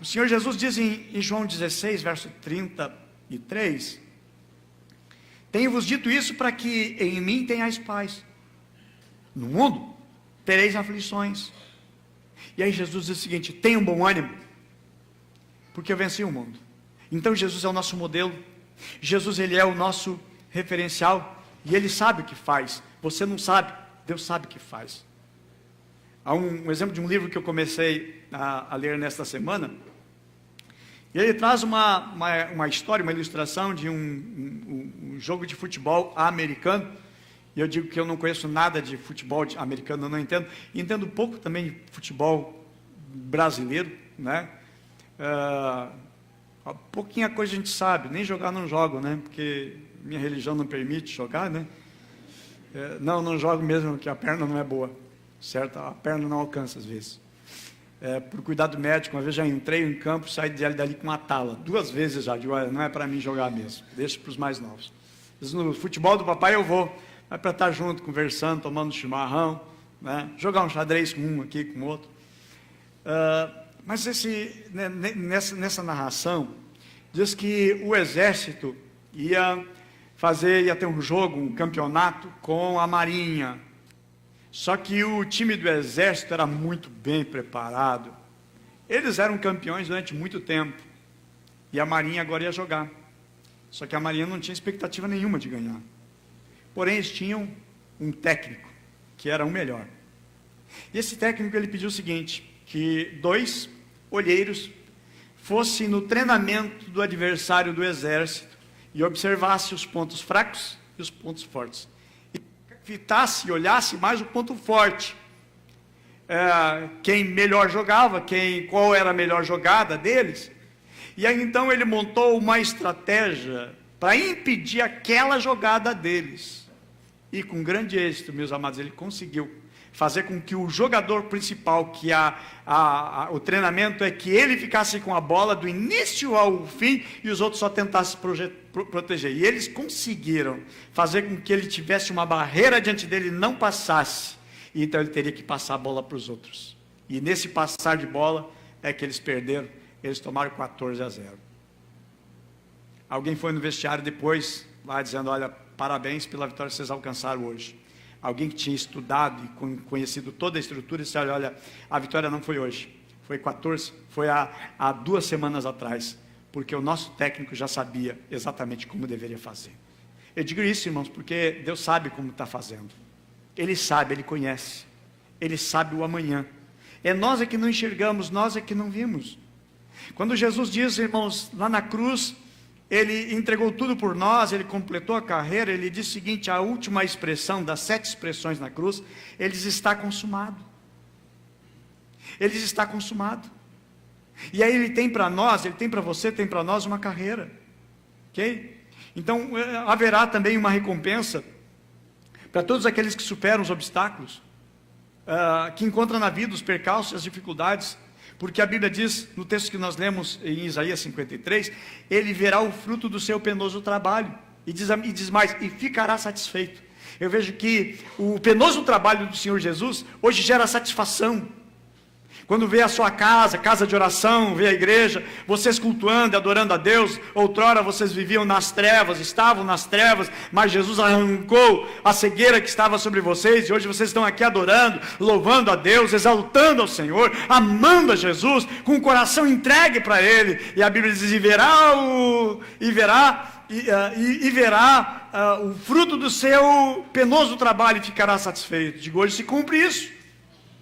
O Senhor Jesus diz em João 16, verso 33, tenho-vos dito isso para que em mim tenhais paz. No mundo tereis aflições. E aí Jesus diz o seguinte: tenham bom ânimo, porque eu venci o mundo. Então Jesus é o nosso modelo, Jesus ele é o nosso referencial, e ele sabe o que faz. Você não sabe, Deus sabe o que faz. Há um exemplo de um livro que eu comecei a ler nesta semana, e ele traz uma história, uma ilustração de um jogo de futebol americano. E eu digo que eu não conheço nada de futebol americano, eu não entendo. Entendo pouco também de futebol brasileiro, né? Pouquinha coisa a gente sabe, nem jogar não jogo, né? Porque minha religião não permite jogar, né? Não jogo mesmo, porque a perna não é boa, certo? A perna não alcança às vezes. Por cuidado médico, uma vez já entrei em campo, saí dali com uma tala. 2 vezes já, digo, olha, não é para mim jogar mesmo, deixa para os mais novos. No futebol do papai eu vou, mas para estar junto, conversando, tomando chimarrão, né? Jogar um xadrez com um aqui, com outro. Mas nessa narração, diz que o exército ia ter um jogo, um campeonato com a marinha. Só que o time do exército era muito bem preparado. Eles eram campeões durante muito tempo. E a marinha agora ia jogar. Só que a marinha não tinha expectativa nenhuma de ganhar. Porém, eles tinham um técnico, que era o melhor. E esse técnico, ele pediu o seguinte, que 2 olheiros fossem no treinamento do adversário do exército e observasse os pontos fracos e os pontos fortes. E fitasse e olhasse mais o ponto forte. Quem melhor jogava, qual era a melhor jogada deles. E aí então ele montou uma estratégia para impedir aquela jogada deles. E com grande êxito, meus amados, ele conseguiu fazer com que o jogador principal, que o treinamento é que ele ficasse com a bola do início ao fim e os outros só tentassem proteger. E eles conseguiram fazer com que ele tivesse uma barreira diante dele e não passasse. E então ele teria que passar a bola para os outros. E nesse passar de bola é que eles perderam. Eles tomaram 14-0. Alguém foi no vestiário depois, lá dizendo, olha, parabéns pela vitória que vocês alcançaram hoje. Alguém que tinha estudado e conhecido toda a estrutura, disse, olha, a vitória não foi hoje, foi 14, foi há 2 semanas atrás, porque o nosso técnico já sabia exatamente como deveria fazer. Eu digo isso, irmãos, porque Deus sabe como está fazendo. Ele sabe, Ele conhece, Ele sabe o amanhã. É nós é que não enxergamos, nós é que não vimos. Quando Jesus diz, irmãos, lá na cruz, Ele entregou tudo por nós, Ele completou a carreira, Ele diz o seguinte, a última expressão das 7 expressões na cruz, Ele diz, está consumado. Ele diz, está consumado. E aí Ele tem para nós, Ele tem para você, tem para nós uma carreira. Ok? Então, haverá também uma recompensa para todos aqueles que superam os obstáculos, que encontram na vida os percalços, as dificuldades. Porque a Bíblia diz, no texto que nós lemos em Isaías 53, ele verá o fruto do seu penoso trabalho, e diz mais, e ficará satisfeito. Eu vejo que o penoso trabalho do Senhor Jesus, hoje gera satisfação. Quando vê a sua casa de oração, vê a igreja, vocês cultuando, adorando a Deus, outrora vocês viviam nas trevas, estavam nas trevas, mas Jesus arrancou a cegueira que estava sobre vocês, e hoje vocês estão aqui adorando, louvando a Deus, exaltando ao Senhor, amando a Jesus, com o coração entregue para Ele, e a Bíblia diz, e verá o fruto do seu penoso trabalho e ficará satisfeito. Digo, hoje se cumpre isso,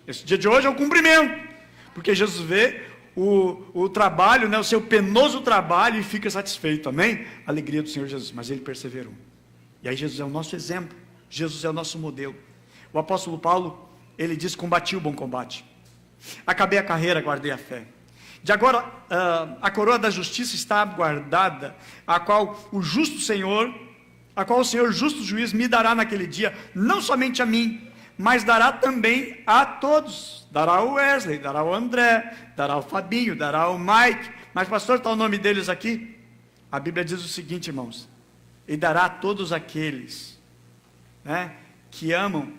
esse dia de hoje é o cumprimento. Porque Jesus vê o trabalho, né, o seu penoso trabalho e fica satisfeito, amém? A alegria do Senhor Jesus, mas ele perseverou. E aí Jesus é o nosso exemplo, Jesus é o nosso modelo. O apóstolo Paulo, ele diz, combati o bom combate. Acabei a carreira, guardei a fé. De agora, a coroa da justiça está guardada, a qual o Senhor justo juiz me dará naquele dia, não somente a mim, mas dará também a todos. Dará ao Wesley, dará ao André, dará ao Fabinho, dará ao Mike. Mas pastor, está o nome deles aqui? A Bíblia diz o seguinte, irmãos, e dará a todos aqueles, né, que amam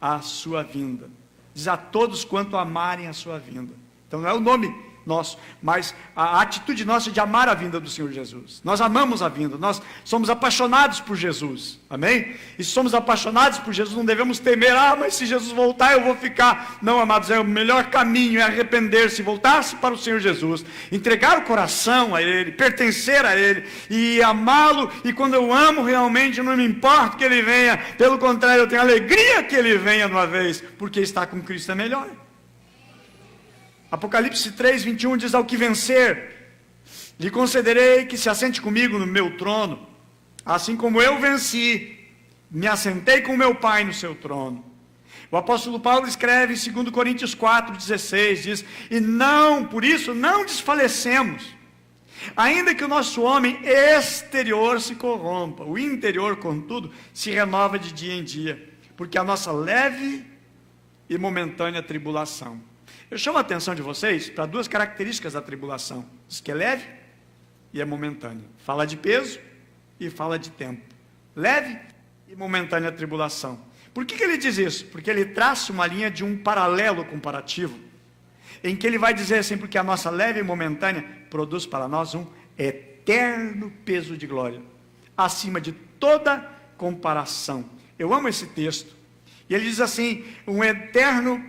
a sua vinda. Diz a todos quanto amarem a sua vinda. Então não é o nome nosso, mas a atitude nossa de amar a vinda do Senhor Jesus. Nós amamos a vinda, nós somos apaixonados por Jesus, amém? E se somos apaixonados por Jesus, não devemos temer, mas se Jesus voltar eu vou ficar. Não, amados, é o melhor caminho, é arrepender-se, voltar-se para o Senhor Jesus, entregar o coração a Ele, pertencer a Ele, e amá-lo, e quando eu amo realmente, não me importa que Ele venha, pelo contrário, eu tenho alegria que Ele venha de uma vez, porque estar com Cristo é melhor. Apocalipse 3, 21 diz, ao que vencer, lhe concederei que se assente comigo no meu trono, assim como eu venci, me assentei com meu Pai no seu trono. O apóstolo Paulo escreve em 2 Coríntios 4, 16, diz, e não, por isso, não desfalecemos, ainda que o nosso homem exterior se corrompa, o interior, contudo, se renova de dia em dia, porque a nossa leve e momentânea tribulação. Eu chamo a atenção de vocês para 2 características da tribulação. Diz que é leve e é momentânea. Fala de peso e fala de tempo. Leve e momentânea tribulação. Por que ele diz isso? Porque ele traça uma linha de um paralelo comparativo, em que ele vai dizer assim, porque a nossa leve e momentânea produz para nós um eterno peso de glória, acima de toda comparação. Eu amo esse texto. E ele diz assim, um eterno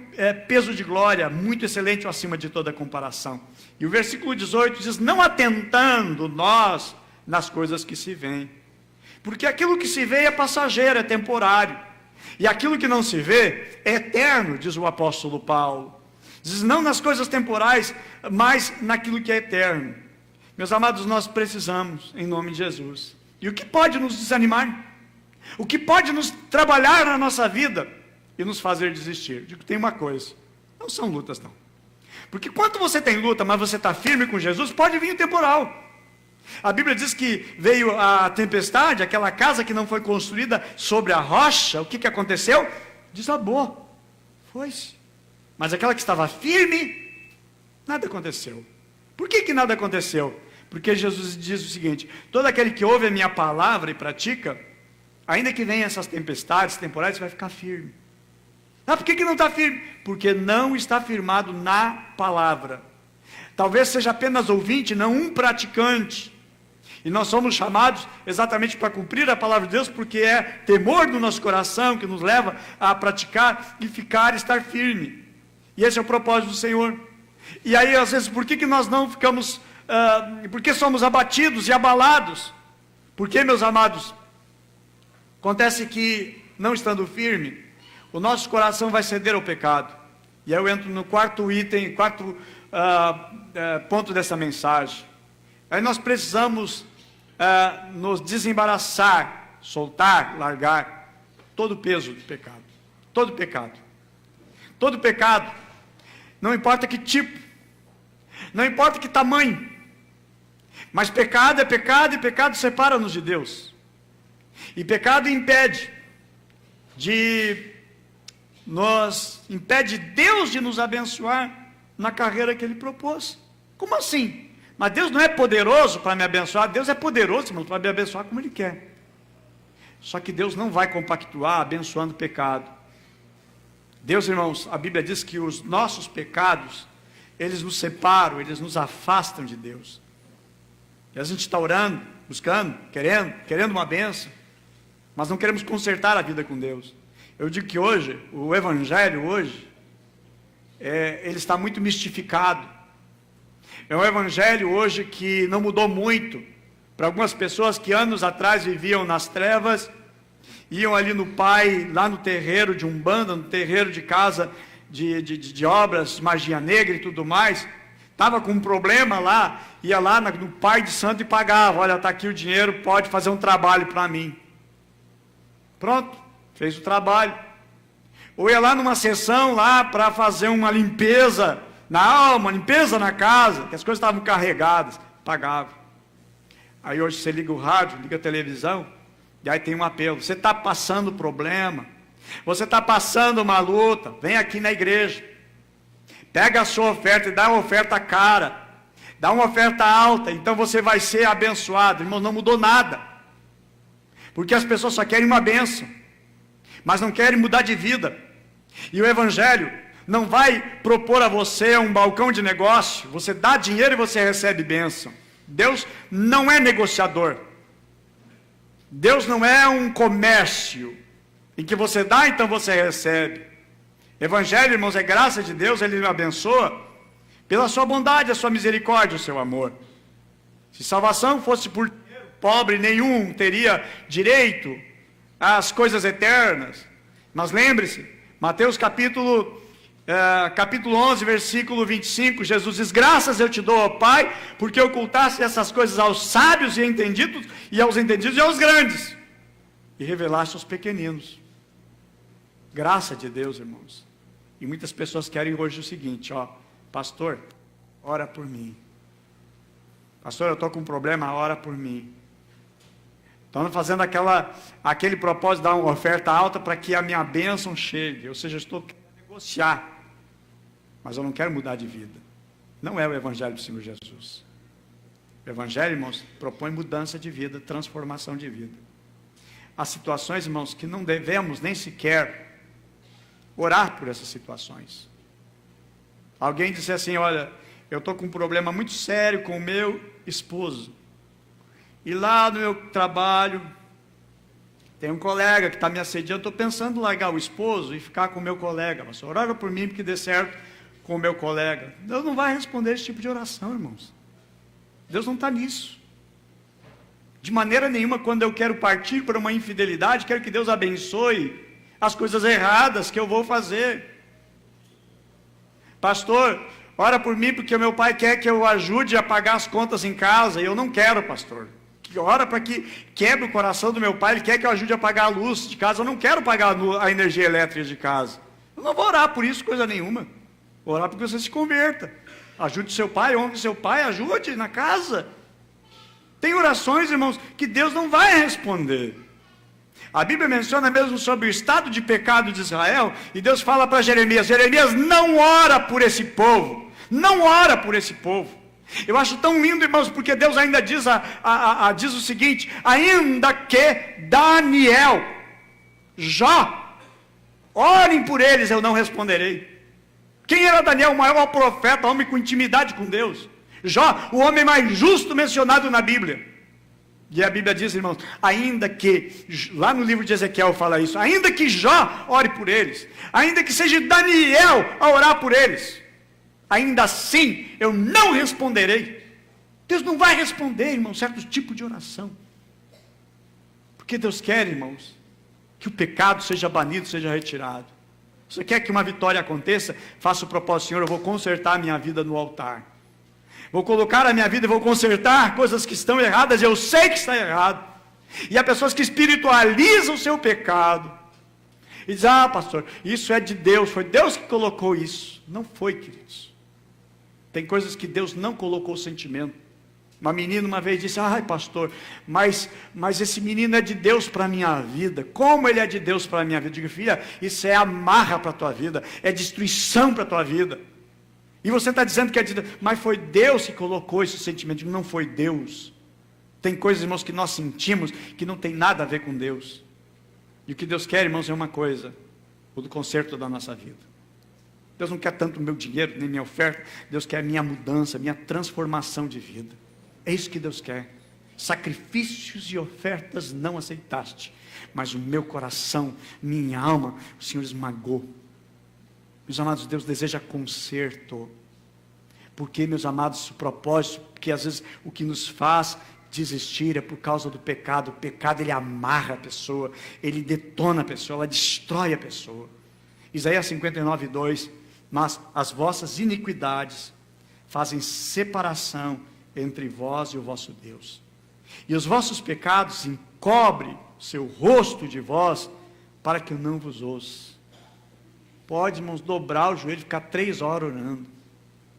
peso de glória, muito excelente, acima de toda comparação. E o versículo 18 diz, não atentando nós nas coisas que se veem. Porque aquilo que se vê é passageiro, é temporário. E aquilo que não se vê é eterno, diz o apóstolo Paulo. Diz, não nas coisas temporais, mas naquilo que é eterno. Meus amados, nós precisamos, em nome de Jesus. E o que pode nos desanimar? O que pode nos trabalhar na nossa vida e nos fazer desistir? Digo, tem uma coisa, não são lutas não. Porque quando você tem luta, mas você está firme com Jesus, pode vir o temporal. A Bíblia diz que veio a tempestade, aquela casa que não foi construída sobre a rocha, o que aconteceu? Desabou, foi-se. Mas aquela que estava firme, nada aconteceu. Por que nada aconteceu? Porque Jesus diz o seguinte, todo aquele que ouve a minha palavra e pratica, ainda que venham essas tempestades temporais, vai ficar firme. Ah, por que não está firme? Porque não está firmado na palavra. Talvez seja apenas ouvinte, não um praticante. E nós somos chamados exatamente para cumprir a palavra de Deus, porque é temor do nosso coração que nos leva a praticar e estar firme. E esse é o propósito do Senhor. E aí, às vezes, por que nós não ficamos, por que somos abatidos e abalados? Porque, meus amados, acontece que, não estando firme, o nosso coração vai ceder ao pecado. E aí eu entro no quarto item, ponto dessa mensagem. Aí nós precisamos nos desembaraçar, soltar, largar todo o peso do pecado. Todo pecado. Todo pecado, não importa que tipo, não importa que tamanho, mas pecado é pecado e pecado separa-nos de Deus. E pecado impede Deus de nos abençoar na carreira que Ele propôs. Como assim? Mas Deus não é poderoso para me abençoar? Deus é poderoso, irmão, para me abençoar como Ele quer. Só que Deus não vai compactuar abençoando o pecado. Deus, irmãos, a Bíblia diz que os nossos pecados, eles nos separam, eles nos afastam de Deus. E a gente está orando, buscando, querendo uma bênção, mas não queremos consertar a vida com Deus. Eu digo que hoje, o Evangelho hoje, ele está muito mistificado. É um Evangelho hoje que não mudou muito. Para algumas pessoas que anos atrás viviam nas trevas, iam ali no Pai, lá no terreiro de Umbanda, no terreiro de casa de obras, magia negra e tudo mais, estava com um problema lá, ia lá no Pai de Santo e pagava, olha, está aqui o dinheiro, pode fazer um trabalho para mim. Pronto, fez o trabalho. Ou ia lá numa sessão lá para fazer uma limpeza na alma, limpeza na casa, que as coisas estavam carregadas, pagava. Aí hoje você liga o rádio, liga a televisão, e aí tem um apelo, você está passando problema, você está passando uma luta, vem aqui na igreja, pega a sua oferta e dá uma oferta cara, dá uma oferta alta, então você vai ser abençoado. Irmão, não mudou nada, porque as pessoas só querem uma bênção, mas não querem mudar de vida. E o Evangelho não vai propor a você um balcão de negócio, você dá dinheiro e você recebe bênção. Deus não é negociador. Deus não é um comércio em que você dá, então você recebe. Evangelho, irmãos, é graça de Deus, Ele me abençoa pela sua bondade, a sua misericórdia, o seu amor. Se salvação fosse por pobre, nenhum teria direito às coisas eternas. Mas lembre-se, Mateus capítulo 11, versículo 25, Jesus diz, graças eu te dou, ó Pai, porque ocultaste essas coisas aos sábios e entendidos, e aos entendidos e aos grandes, e revelaste aos pequeninos. Graça de Deus, irmãos. E muitas pessoas querem hoje o seguinte, pastor, ora por mim. Pastor, eu estou com um problema, ora por mim. Estamos fazendo aquele propósito de dar uma oferta alta para que a minha bênção chegue, ou seja, eu estou querendo negociar, mas eu não quero mudar de vida. Não é o Evangelho do Senhor Jesus. O Evangelho, irmãos, propõe mudança de vida, transformação de vida. há situações, irmãos, que não devemos nem sequer orar por essas situações. Alguém disse assim: olha, eu estou com um problema muito sério com o meu esposo, e lá no meu trabalho tem um colega que está me assediando, estou pensando em largar o esposo e ficar com o meu colega. Mas ora por mim porque dê certo com o meu colega. Deus não vai responder esse tipo de oração, irmãos. Deus não está nisso. De maneira nenhuma, quando eu quero partir para uma infidelidade, quero que Deus abençoe as coisas erradas que eu vou fazer. Pastor, ora por mim porque o meu pai quer que eu ajude a pagar as contas em casa, e eu não quero, pastor. Ora para que quebre o coração do meu pai, ele quer que eu ajude a pagar a luz de casa, eu não quero pagar a energia elétrica de casa. Eu não vou orar por isso, coisa nenhuma. Vou orar porque você se converta. Ajude seu pai, honre seu pai, ajude na casa. Tem orações, irmãos, que Deus não vai responder. A Bíblia menciona mesmo sobre o estado de pecado de Israel, e Deus fala para Jeremias: Jeremias, não ora por esse povo, não ora por esse povo. Eu acho tão lindo, irmãos, porque Deus ainda diz, diz o seguinte: ainda que Daniel, Jó, orem por eles, eu não responderei. Quem era Daniel? O maior profeta, homem com intimidade com Deus. Jó, o homem mais justo mencionado na Bíblia. E a Bíblia diz, irmãos, ainda que, lá no livro de Ezequiel fala isso, ainda que Jó ore por eles, ainda que seja Daniel a orar por eles, ainda assim eu não responderei. Deus não vai responder, irmãos, certo tipo de oração. Porque Deus quer, irmãos, que o pecado seja banido, seja retirado. Você quer que uma vitória aconteça? Faça o propósito: Senhor, eu vou consertar a minha vida no altar. Vou colocar a minha vida e vou consertar coisas que estão erradas, eu sei que está errado. E há pessoas que espiritualizam o seu pecado. E dizem: ah, pastor, isso é de Deus, foi Deus que colocou isso. Não foi, queridos. Tem coisas que Deus não colocou sentimento. Uma menina uma vez disse: ai, pastor, mas esse menino é de Deus para a minha vida. Como ele é de Deus para a minha vida? Eu digo: filha, isso é amarra para a tua vida, é destruição para a tua vida. E você está dizendo que é de Deus, mas foi Deus que colocou esse sentimento. Eu digo: não foi Deus. Tem coisas, irmãos, que nós sentimos que não tem nada a ver com Deus. E o que Deus quer, irmãos, é uma coisa: o do conserto da nossa vida. Deus não quer tanto o meu dinheiro, nem minha oferta. Deus quer a minha mudança, a minha transformação de vida. É isso que Deus quer. Sacrifícios e ofertas não aceitaste, mas o meu coração, minha alma, o Senhor esmagou. Meus amados, Deus deseja conserto. Porque, meus amados, o propósito, porque às vezes o que nos faz desistir é por causa do pecado. O pecado, ele amarra a pessoa, ele detona a pessoa, ela destrói a pessoa. Isaías 59:2, mas as vossas iniquidades fazem separação entre vós e o vosso Deus, e os vossos pecados encobrem o seu rosto de vós, para que eu não vos ouça. Pode, irmãos, dobrar o joelho e ficar 3 horas orando,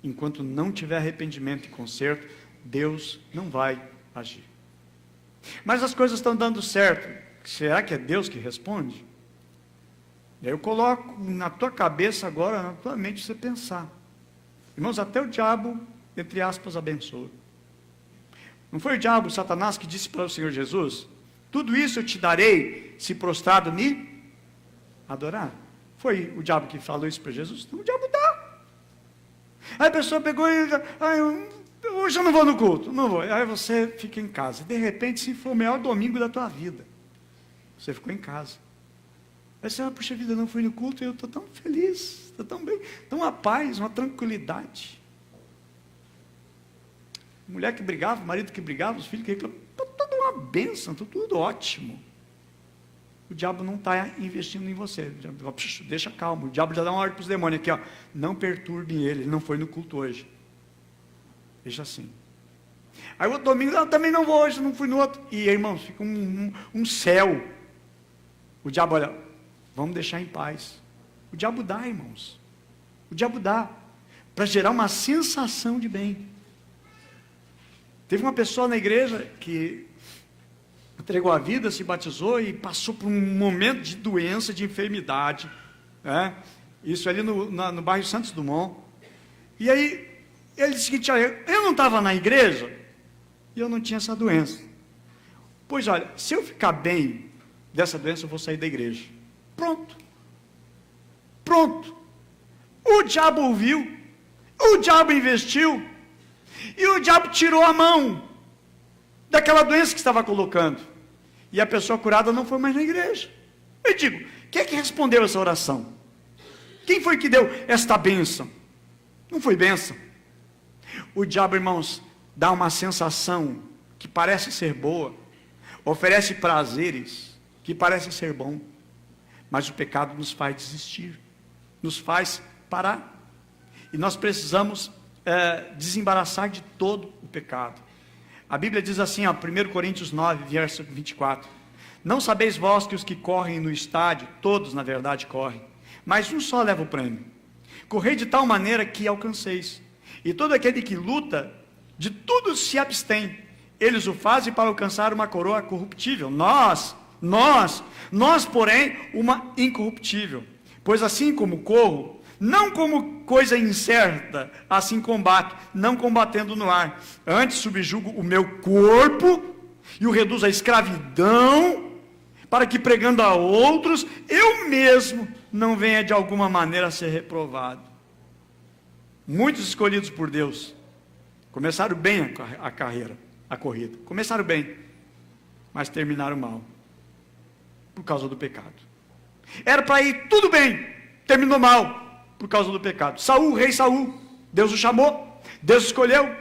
enquanto não tiver arrependimento e conserto, Deus não vai agir. Mas as coisas estão dando certo, será que é Deus que responde? Eu coloco na tua cabeça agora, na tua mente, você pensar. Irmãos, até o diabo, entre aspas, abençoa. Não foi o diabo, Satanás, que disse para o Senhor Jesus: tudo isso eu te darei, se prostrado me adorar? Foi o diabo que falou isso para Jesus? Não, o diabo dá. Aí a pessoa pegou e disse: hoje eu não vou no culto, não vou. Aí você fica em casa. De repente, se for o maior domingo da tua vida, você ficou em casa. Aí você: puxa vida, não fui no culto e eu estou tão feliz, estou tão bem, tão uma paz, uma tranquilidade. Mulher que brigava, marido que brigava, os filhos que reclamavam, está tudo uma bênção, está tudo ótimo. O diabo não está investindo em você. O diabo, deixa calmo. O diabo já dá uma ordem para os demônios aqui, ó: não perturbe ele não foi no culto hoje. Deixa assim. Aí o outro domingo: também não vou hoje, não fui no outro. E, irmãos, fica um céu. O diabo: olha, vamos deixar em paz. O diabo dá, irmãos. O diabo dá para gerar uma sensação de bem. Teve uma pessoa na igreja que entregou a vida, se batizou e passou por um momento de doença, de enfermidade, né? Isso ali no bairro Santos Dumont. E aí ele disse o seguinte: olha, eu não estava na igreja e eu não tinha essa doença. Pois olha, se eu ficar bem dessa doença eu vou sair da igreja. Pronto. Pronto. O diabo ouviu, o diabo investiu, e o diabo tirou a mão daquela doença que estava colocando. E a pessoa curada não foi mais na igreja. Eu digo, quem é que respondeu essa oração? Quem foi que deu esta bênção? Não foi bênção. O diabo, irmãos, dá uma sensação que parece ser boa, oferece prazeres que parecem ser bom, mas o pecado nos faz desistir, nos faz parar. E nós precisamos desembaraçar de todo o pecado. A Bíblia diz assim, 1 Coríntios 9, verso 24. Não sabeis vós que os que correm no estádio, todos na verdade correm, mas um só leva o prêmio. Correi de tal maneira que alcanceis. E todo aquele que luta, de tudo se abstém. Eles o fazem para alcançar uma coroa corruptível. Nós, porém, uma incorruptível. Pois assim como corro, não como coisa incerta, assim combato, não combatendo no ar. Antes subjugo o meu corpo e o reduzo à escravidão, para que pregando a outros, eu mesmo não venha de alguma maneira a ser reprovado. Muitos escolhidos por Deus começaram bem a carreira, a corrida. Começaram bem, mas terminaram mal, por causa do pecado. Era para ir tudo bem, terminou mal, por causa do pecado. Saul, rei Saul, Deus o chamou, Deus escolheu,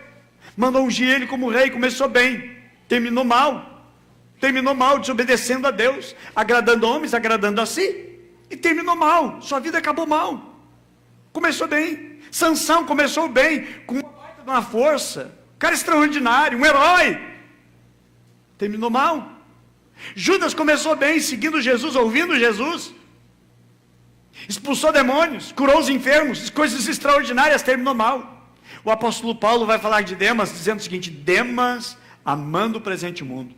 mandou ungir ele como rei, começou bem, terminou mal, desobedecendo a Deus, agradando homens, agradando a si, e terminou mal, sua vida acabou mal. Começou bem, Sansão começou bem, com uma força, um cara extraordinário, um herói, terminou mal. Judas começou bem, seguindo Jesus, ouvindo Jesus, expulsou demônios, curou os enfermos, coisas extraordinárias, terminou mal. O apóstolo Paulo vai falar de Demas, dizendo o seguinte: Demas, amando o presente mundo,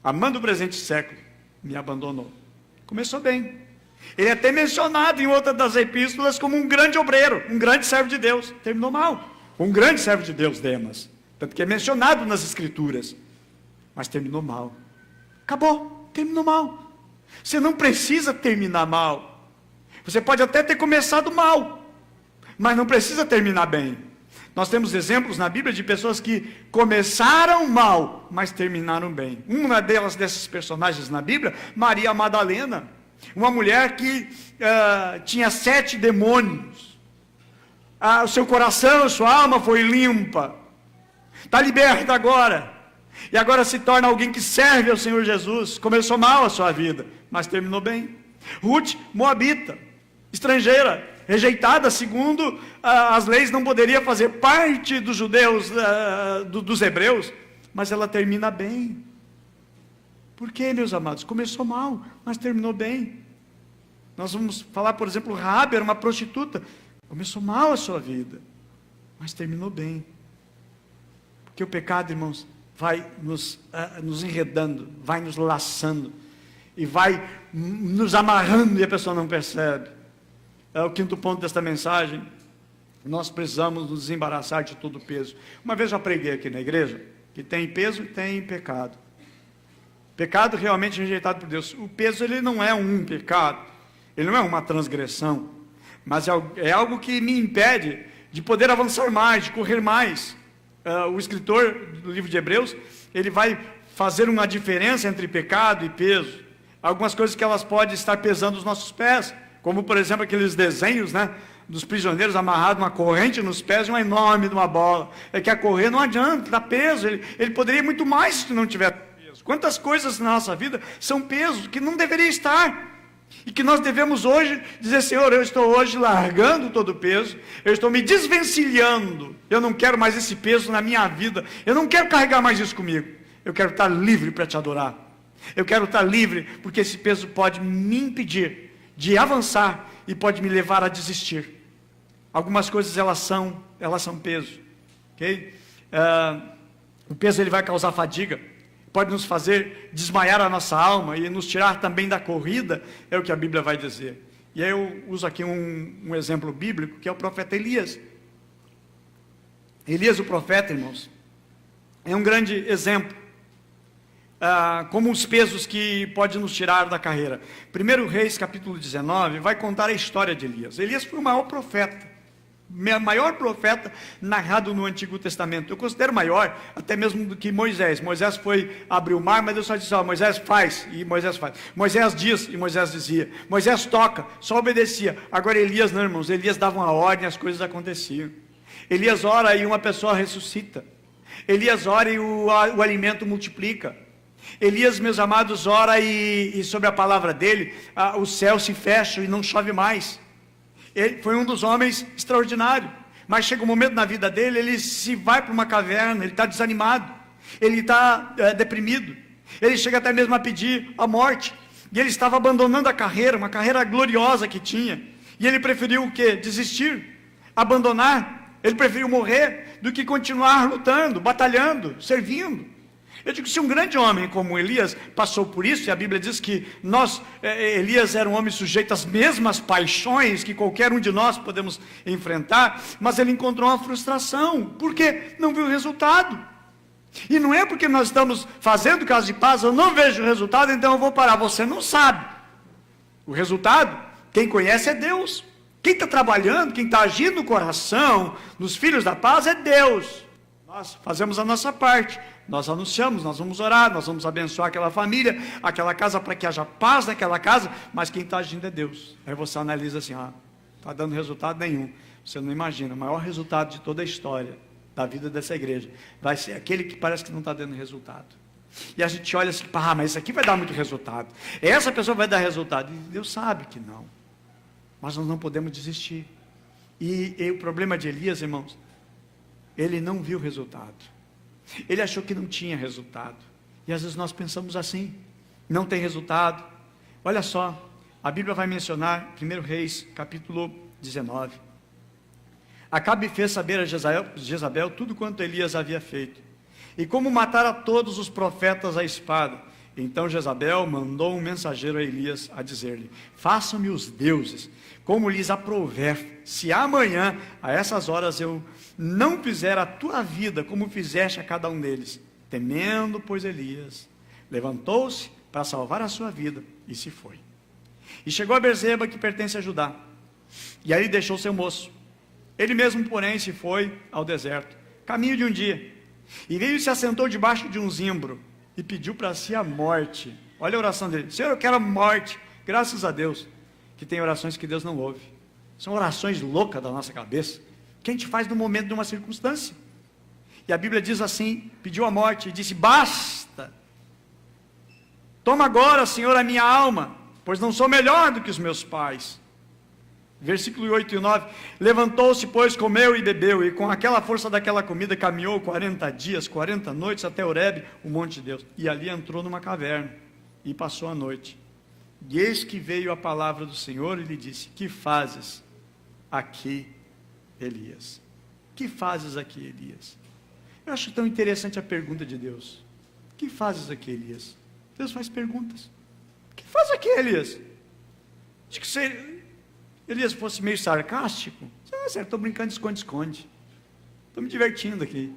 amando o presente século, me abandonou. Começou bem. Ele é até mencionado em outra das epístolas como um grande obreiro, um grande servo de Deus. Terminou mal. Um grande servo de Deus, Demas. Tanto que é mencionado nas escrituras. Mas terminou mal. Acabou. Terminou mal. Você não precisa terminar mal. Você pode até ter começado mal, mas não precisa terminar bem. Nós temos exemplos na Bíblia de pessoas que começaram mal, mas terminaram bem. Uma dessas personagens na Bíblia, Maria Madalena, uma mulher que tinha 7 demônios. O seu coração, sua alma foi limpa, está liberta agora, e agora se torna alguém que serve ao Senhor Jesus. Começou mal a sua vida, mas terminou bem. Ruth, moabita, estrangeira, rejeitada, segundo as leis, não poderia fazer parte dos judeus, dos hebreus, mas ela termina bem. Por quê, meus amados? Começou mal, mas terminou bem. Nós vamos falar, por exemplo, Raabe era uma prostituta, começou mal a sua vida, mas terminou bem. Porque o pecado, irmãos, vai nos enredando, vai nos laçando, e vai nos amarrando, e a pessoa não percebe. É o quinto ponto desta mensagem. Nós precisamos nos desembaraçar de todo o peso. Uma vez eu preguei aqui na igreja que tem peso e tem pecado. Pecado realmente rejeitado por Deus. O peso, ele não é um pecado, ele não é uma transgressão, mas é algo que me impede de poder avançar mais, de correr mais. O escritor do livro de Hebreus, ele vai fazer uma diferença entre pecado e peso. Algumas coisas que elas podem estar pesando os nossos pés, como por exemplo aqueles desenhos, dos prisioneiros amarrados uma corrente nos pés de uma enorme de uma bola. É que a correr não adianta, dá peso, ele poderia ir muito mais se não tiver peso. Quantas coisas na nossa vida são pesos que não deveria estar, e que nós devemos hoje dizer: Senhor, eu estou hoje largando todo o peso, eu estou me desvencilhando, eu não quero mais esse peso na minha vida, eu não quero carregar mais isso comigo, eu quero estar livre para te adorar, eu quero estar livre, porque esse peso pode me impedir de avançar e pode me levar a desistir. Algumas coisas elas são peso, ok? O peso ele vai causar fadiga, pode nos fazer desmaiar a nossa alma e nos tirar também da corrida, é o que a Bíblia vai dizer. E aí eu uso aqui um exemplo bíblico, que é o profeta Elias. Elias, o profeta, irmãos, é um grande exemplo. como os pesos que pode nos tirar da carreira. 1 Reis, capítulo 19, vai contar a história de Elias. Elias foi o maior profeta narrado no Antigo Testamento. Eu considero maior até mesmo do que Moisés. Moisés foi abrir o mar, mas Deus só disse: Moisés faz, e Moisés faz. Moisés diz, e Moisés dizia. Moisés toca, só obedecia. Agora Elias não, irmãos. Elias dava uma ordem e as coisas aconteciam. Elias ora e uma pessoa ressuscita. Elias ora e o alimento multiplica. Elias, meus amados, ora e sobre a palavra dele, o céu se fecha e não chove mais. Ele foi um dos homens extraordinários, mas chega um momento na vida dele, ele se vai para uma caverna, ele está desanimado, ele está deprimido, ele chega até mesmo a pedir a morte, e ele estava abandonando a carreira, uma carreira gloriosa que tinha, e ele preferiu o quê? Desistir, abandonar, ele preferiu morrer, do que continuar lutando, batalhando, servindo. Eu digo, se um grande homem como Elias passou por isso, e a Bíblia diz que Elias era um homem sujeito às mesmas paixões que qualquer um de nós podemos enfrentar, mas ele encontrou uma frustração, porque não viu o resultado. E não é porque nós estamos fazendo casa de paz, eu não vejo o resultado, então eu vou parar. Você não sabe. O resultado, quem conhece é Deus. Quem está trabalhando, quem está agindo no coração, nos filhos da paz é Deus. Nós fazemos a nossa parte, nós anunciamos, nós vamos orar, nós vamos abençoar aquela família, aquela casa, para que haja paz naquela casa, mas quem está agindo é Deus. Aí você analisa assim, está dando resultado nenhum. Você não imagina, o maior resultado de toda a história da vida dessa igreja vai ser aquele que parece que não está dando resultado. E a gente olha assim, mas isso aqui vai dar muito resultado, essa pessoa vai dar resultado, e Deus sabe que não, mas nós não podemos desistir. E o problema de Elias, irmãos, ele não viu resultado. Ele achou que não tinha resultado. E às vezes nós pensamos assim, não tem resultado. Olha só, a Bíblia vai mencionar, 1 Reis, capítulo 19. Acabe fez saber a Jezabel tudo quanto Elias havia feito, e como matara todos os profetas à espada. Então Jezabel mandou um mensageiro a Elias a dizer-lhe: façam-me os deuses como lhes aprouver, se amanhã a essas horas eu não fizer a tua vida como fizeste a cada um deles. Temendo, pois, Elias levantou-se para salvar a sua vida e se foi. E chegou a Berseba, que pertence a Judá, e ali deixou seu moço. Ele mesmo, porém, se foi ao deserto, caminho de um dia, e veio e se assentou debaixo de um zimbro e pediu para si a morte. Olha a oração dele: Senhor, eu quero a morte. Graças a Deus que tem orações que Deus não ouve. São orações loucas da nossa cabeça, que a gente faz no momento de uma circunstância. E a Bíblia diz assim, pediu a morte e disse: basta, toma agora, Senhor, a minha alma, pois não sou melhor do que os meus pais. Versículo 8 e 9, levantou-se, pois, comeu e bebeu, e com aquela força daquela comida caminhou 40 dias, 40 noites até Horebe, o monte de Deus, e ali entrou numa caverna, e passou a noite. E eis que veio a palavra do Senhor e lhe disse: que fazes aqui, Elias? Que fazes aqui, Elias? Eu acho tão interessante a pergunta de Deus. Que fazes aqui, Elias? Deus faz perguntas. Que faz aqui, Elias? Acho que se Elias fosse meio sarcástico, estou brincando de esconde-esconde, estou me divertindo aqui,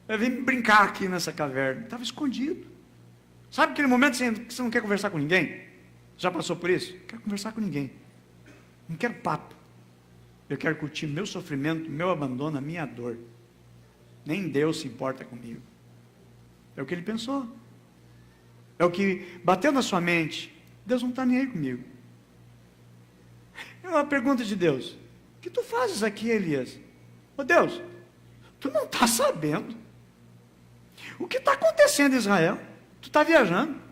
eu vim brincar aqui nessa caverna. Estava escondido. Sabe aquele momento que você não quer conversar com ninguém? Já passou por isso? Não quero conversar com ninguém, não quero papo, eu quero curtir meu sofrimento, meu abandono, a minha dor. Nem Deus se importa comigo. É o que ele pensou, é o que bateu na sua mente. Deus não está nem aí comigo. É uma pergunta de Deus: o que tu fazes aqui, Elias? Ô Deus, tu não está sabendo o que está acontecendo em Israel? Tu está viajando?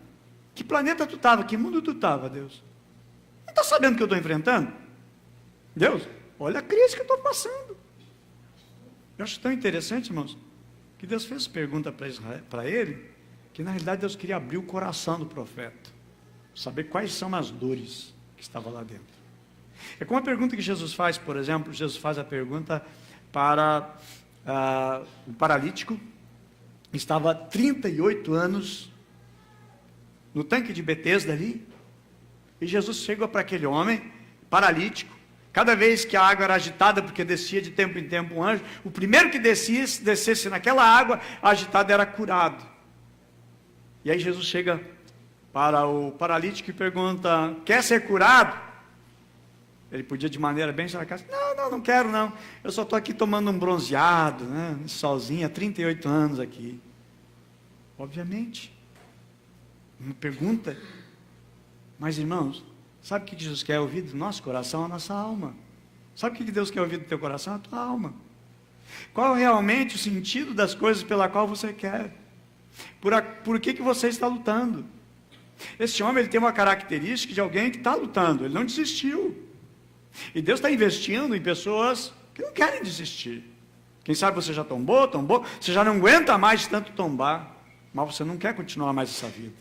Que planeta tu estava? Que mundo tu estava, Deus? Não está sabendo o que eu estou enfrentando? Deus, olha a crise que eu estou passando. Eu acho tão interessante, irmãos, que Deus fez pergunta para ele, que na realidade Deus queria abrir o coração do profeta, saber quais são as dores que estavam lá dentro. É como a pergunta que Jesus faz, por exemplo. Jesus faz a pergunta para o paralítico, que estava há 38 anos no tanque de Betesda ali, e Jesus chega para aquele homem paralítico. Cada vez que a água era agitada, porque descia de tempo em tempo um anjo, o primeiro que descesse naquela água agitada era curado. E aí Jesus chega para o paralítico e pergunta: quer ser curado? Ele podia de maneira bem sarcástica: não quero não, eu só estou aqui tomando um bronzeado, né, sozinho, há 38 anos aqui. Obviamente, uma pergunta, mas irmãos, sabe o que Jesus quer ouvir do nosso coração? A nossa alma. Sabe o que Deus quer ouvir do teu coração? A tua alma. Qual realmente o sentido das coisas pela qual você quer? Por que você está lutando? Esse homem, ele tem uma característica de alguém que está lutando, ele não desistiu. E Deus está investindo em pessoas que não querem desistir. Quem sabe você já tombou, você já não aguenta mais de tanto tombar, mas você não quer continuar mais essa vida.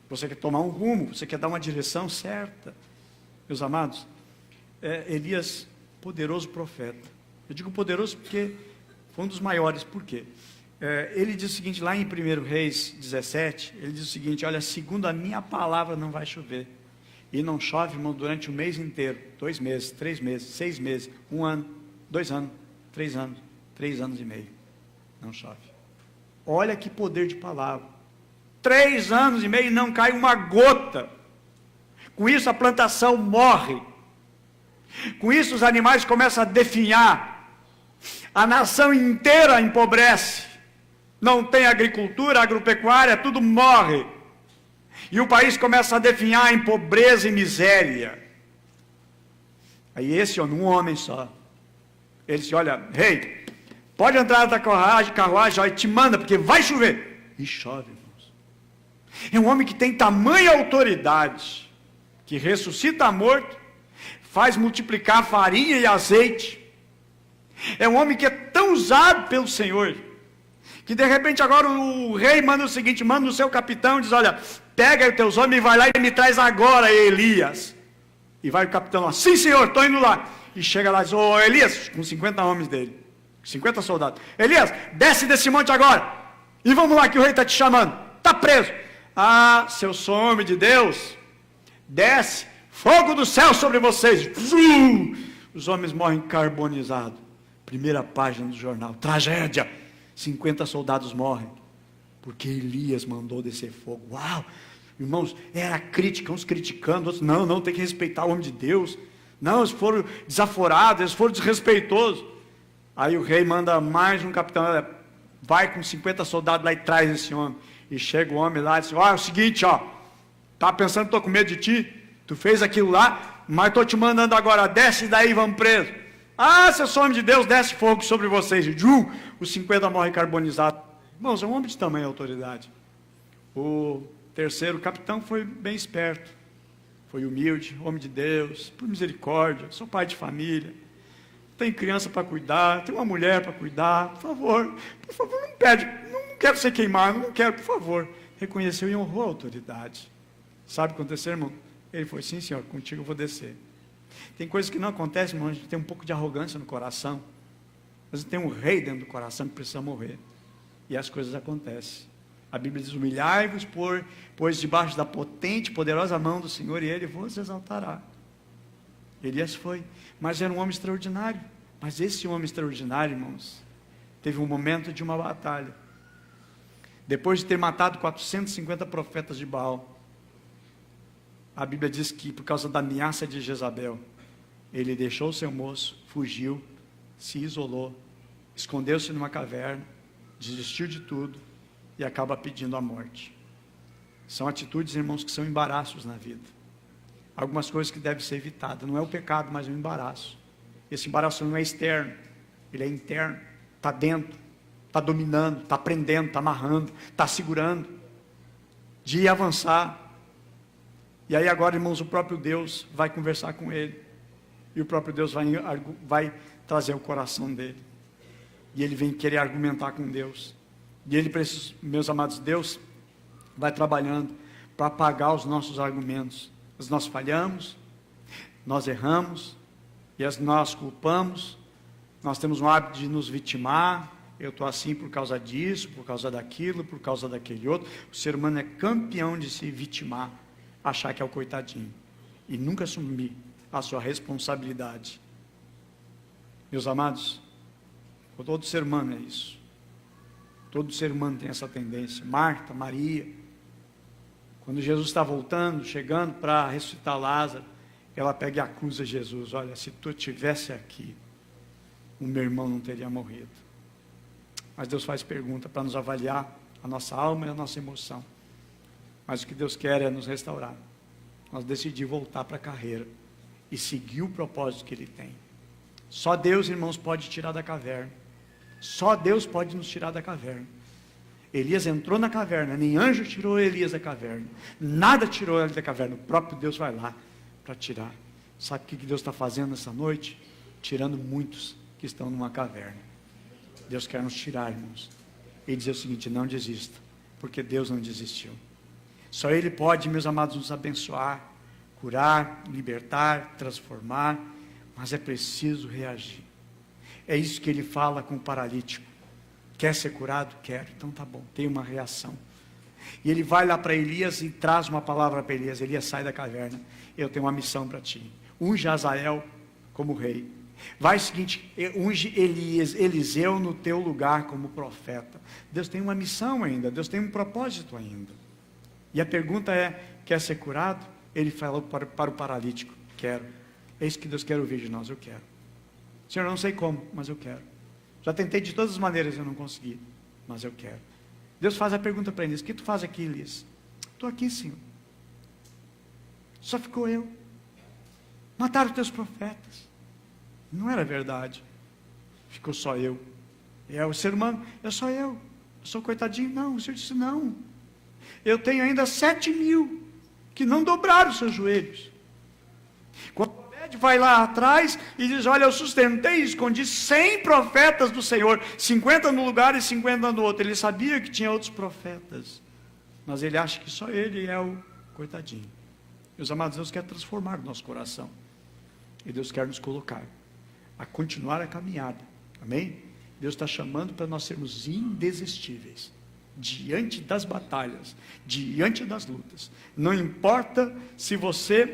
Você quer tomar um rumo, você quer dar uma direção certa. Meus amados, Elias, poderoso profeta. Eu digo poderoso porque foi um dos maiores. Por quê? Ele diz o seguinte, lá em 1 Reis 17, ele diz o seguinte: olha, segundo a minha palavra não vai chover. E não chove, irmão, durante o mês inteiro. 2 meses, 3 meses, 6 meses, 1 ano, 2 anos, 3 anos, 3 anos e meio. Não chove. Olha que poder de palavra. 3 anos e meio e não cai uma gota. Com isso a plantação morre. Com isso os animais começam a definhar. A nação inteira empobrece. Não tem agricultura, agropecuária, tudo morre. E o país começa a definhar em pobreza e miséria. Aí esse homem, um homem só, ele disse: olha, rei, pode entrar na carruagem, ó, e te manda, porque vai chover. E chove, irmãos. É um homem que tem tamanha autoridade, que ressuscita morto, faz multiplicar farinha e azeite. É um homem que é tão usado pelo Senhor, que de repente agora o rei manda o seguinte, manda o seu capitão, diz: olha, pega os teus homens e vai lá e me traz agora Elias. E vai o capitão lá: sim senhor, estou indo lá. E chega lá e diz: ô Elias, com 50 homens dele, 50 soldados: Elias, desce desse monte agora, e vamos lá que o rei está te chamando, está preso. Ah, se eu sou homem de Deus, desce, fogo do céu sobre vocês. Os homens morrem carbonizados. Primeira página do jornal, tragédia, 50 soldados morrem, porque Elias mandou descer fogo. Uau, irmãos, era crítica, uns criticando, outros: não, tem que respeitar o homem de Deus. Não, eles foram desaforados, eles foram desrespeitosos. Aí o rei manda mais um capitão: vai com 50 soldados lá e traz esse homem. E chega o homem lá e diz: ó, é o seguinte, ó, tá pensando que estou com medo de ti? Tu fez aquilo lá, mas estou te mandando agora, desce daí, vamos preso. Ah, se eu sou homem de Deus, desce fogo sobre vocês. E os 50 morrem carbonizados. Irmãos, é um homem de tamanha autoridade. O terceiro capitão foi bem esperto, foi humilde, homem de Deus, por misericórdia, sou pai de família, tem criança para cuidar, tem uma mulher para cuidar, por favor, não pede, não quero ser queimado, não quero, por favor. Reconheceu e honrou a autoridade. Sabe o que aconteceu, irmão? Ele foi: sim senhor, contigo eu vou descer. Tem coisas que não acontecem, irmão, a gente tem um pouco de arrogância no coração, mas tem um rei dentro do coração que precisa morrer, e as coisas acontecem. A Bíblia diz: humilhai-vos, pois debaixo da potente, poderosa mão do Senhor, e Ele vos exaltará. Elias foi, mas era um homem extraordinário. Mas esse homem extraordinário, irmãos, teve um momento de uma batalha. Depois de ter matado 450 profetas de Baal, a Bíblia diz que por causa da ameaça de Jezabel, ele deixou o seu moço, fugiu, se isolou, escondeu-se numa caverna, desistiu de tudo e acaba pedindo a morte. São atitudes, irmãos, que são embaraços na vida. Algumas coisas que devem ser evitadas. Não é o pecado, mas é o embaraço. Esse embaraço não é externo, ele é interno, está dentro, está dominando, está prendendo, está amarrando, está segurando, de avançar. E aí agora, irmãos, o próprio Deus vai conversar com ele, e o próprio Deus vai trazer o coração dele, e ele vem querer argumentar com Deus, e ele precisa, meus amados, Deus vai trabalhando para apagar os nossos argumentos. Nós falhamos, nós erramos, e nós culpamos, nós temos um hábito de nos vitimar: eu estou assim por causa disso, por causa daquilo, por causa daquele outro. O ser humano é campeão de se vitimar, achar que é o coitadinho, e nunca assumir a sua responsabilidade. Meus amados, todo ser humano é isso. Todo ser humano tem essa tendência. Marta, Maria, Quando Jesus está voltando, chegando para ressuscitar Lázaro, ela pega e acusa Jesus: olha, se tu estivesse aqui, o meu irmão não teria morrido. Mas Deus faz pergunta para nos avaliar a nossa alma e a nossa emoção. Mas o que Deus quer é nos restaurar. Nós decidimos voltar para a carreira e seguir o propósito que Ele tem. Só Deus, irmãos, pode tirar da caverna. Só Deus pode nos tirar da caverna. Elias entrou na caverna, nem anjo tirou Elias da caverna, nada tirou ele da caverna, o próprio Deus vai lá para tirar. Sabe o que Deus está fazendo nessa noite? Tirando muitos que estão numa caverna. Deus quer nos tirar, irmãos, e dizer o seguinte: não desista, porque Deus não desistiu. Só Ele pode, meus amados, nos abençoar, curar, libertar, transformar, mas é preciso reagir. É isso que Ele fala com o paralítico. Quer ser curado? Quero. Então tá bom, tem uma reação. E Ele vai lá para Elias e traz uma palavra para Elias: Elias, sai da caverna, eu tenho uma missão para ti. Unge Azael como rei. Vai o seguinte, unge Eliseu no teu lugar como profeta. Deus tem uma missão ainda, Deus tem um propósito ainda. E a pergunta é: quer ser curado? Ele falou para o paralítico: quero. É isso que Deus quer ouvir de nós: eu quero. Senhor, eu não sei como, mas eu quero. Já tentei de todas as maneiras e eu não consegui, mas eu quero. Deus faz a pergunta para Elias: o que tu faz aqui, Elias? Estou aqui, Senhor. Só ficou eu. Mataram os teus profetas. Não era verdade. Ficou só eu. É o ser humano, é só eu sou coitadinho. Não, o Senhor disse: não. Eu tenho ainda 7.000 que não dobraram os seus joelhos. Quando Obed vai lá atrás e diz: olha, eu sustentei e escondi 100 profetas do Senhor, 50 no lugar e 50 no outro. Ele sabia que tinha outros profetas, mas ele acha que só ele é o coitadinho. Meus amados, Deus quer transformar o nosso coração, e Deus quer nos colocar a continuar a caminhada, amém? Deus está chamando para nós sermos indesistíveis, diante das batalhas, diante das lutas. Não importa se você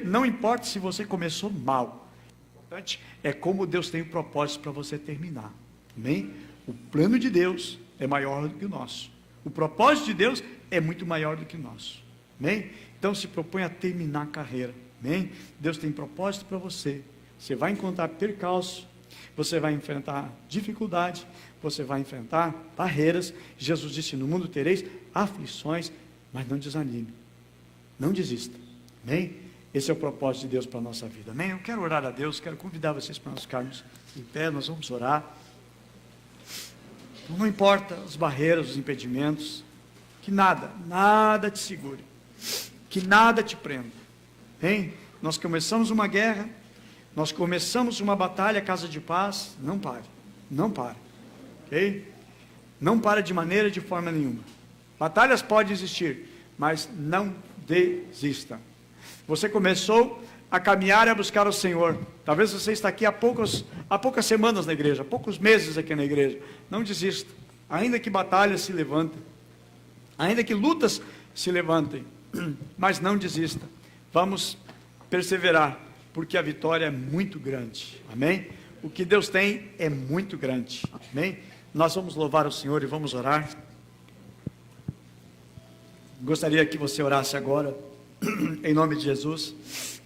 começou mal, o importante é como Deus tem o propósito para você terminar, amém? O plano de Deus é maior do que o nosso, o propósito de Deus é muito maior do que o nosso, amém? Então se propõe a terminar a carreira, amém? Deus tem propósito para você. Você vai encontrar percalço, você vai enfrentar dificuldade, você vai enfrentar barreiras. Jesus disse: no mundo tereis aflições, mas não desanime, não desista, amém? Esse é o propósito de Deus para a nossa vida, amém? Eu quero orar a Deus, quero convidar vocês para nós ficarmos em pé, nós vamos orar. Não importa as barreiras, os impedimentos, que nada te segure, que nada te prenda, amém? Nós começamos uma guerra, nós começamos uma batalha, casa de paz. Não pare, ok? Não pare de maneira, de forma nenhuma. Batalhas podem existir, mas não desista. Você começou a caminhar e a buscar o Senhor. Talvez você está aqui há poucas semanas na igreja, há poucos meses aqui na igreja. Não desista, ainda que batalhas se levantem, ainda que lutas se levantem, mas não desista. Vamos perseverar, porque a vitória é muito grande, amém? O que Deus tem é muito grande, amém? Nós vamos louvar o Senhor e vamos orar. Gostaria que você orasse agora, em nome de Jesus.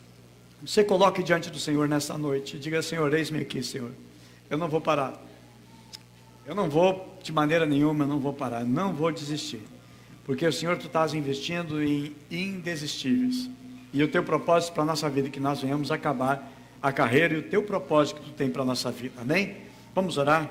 Você coloque diante do Senhor nessa noite, diga: Senhor, eis-me aqui, Senhor, eu não vou parar, eu não vou, de maneira nenhuma, eu não vou parar, não vou desistir, porque o Senhor, Tu estás investindo em indesistíveis, e o Teu propósito para a nossa vida, que nós venhamos acabar a carreira, e o Teu propósito que Tu tem para a nossa vida, amém? Vamos orar.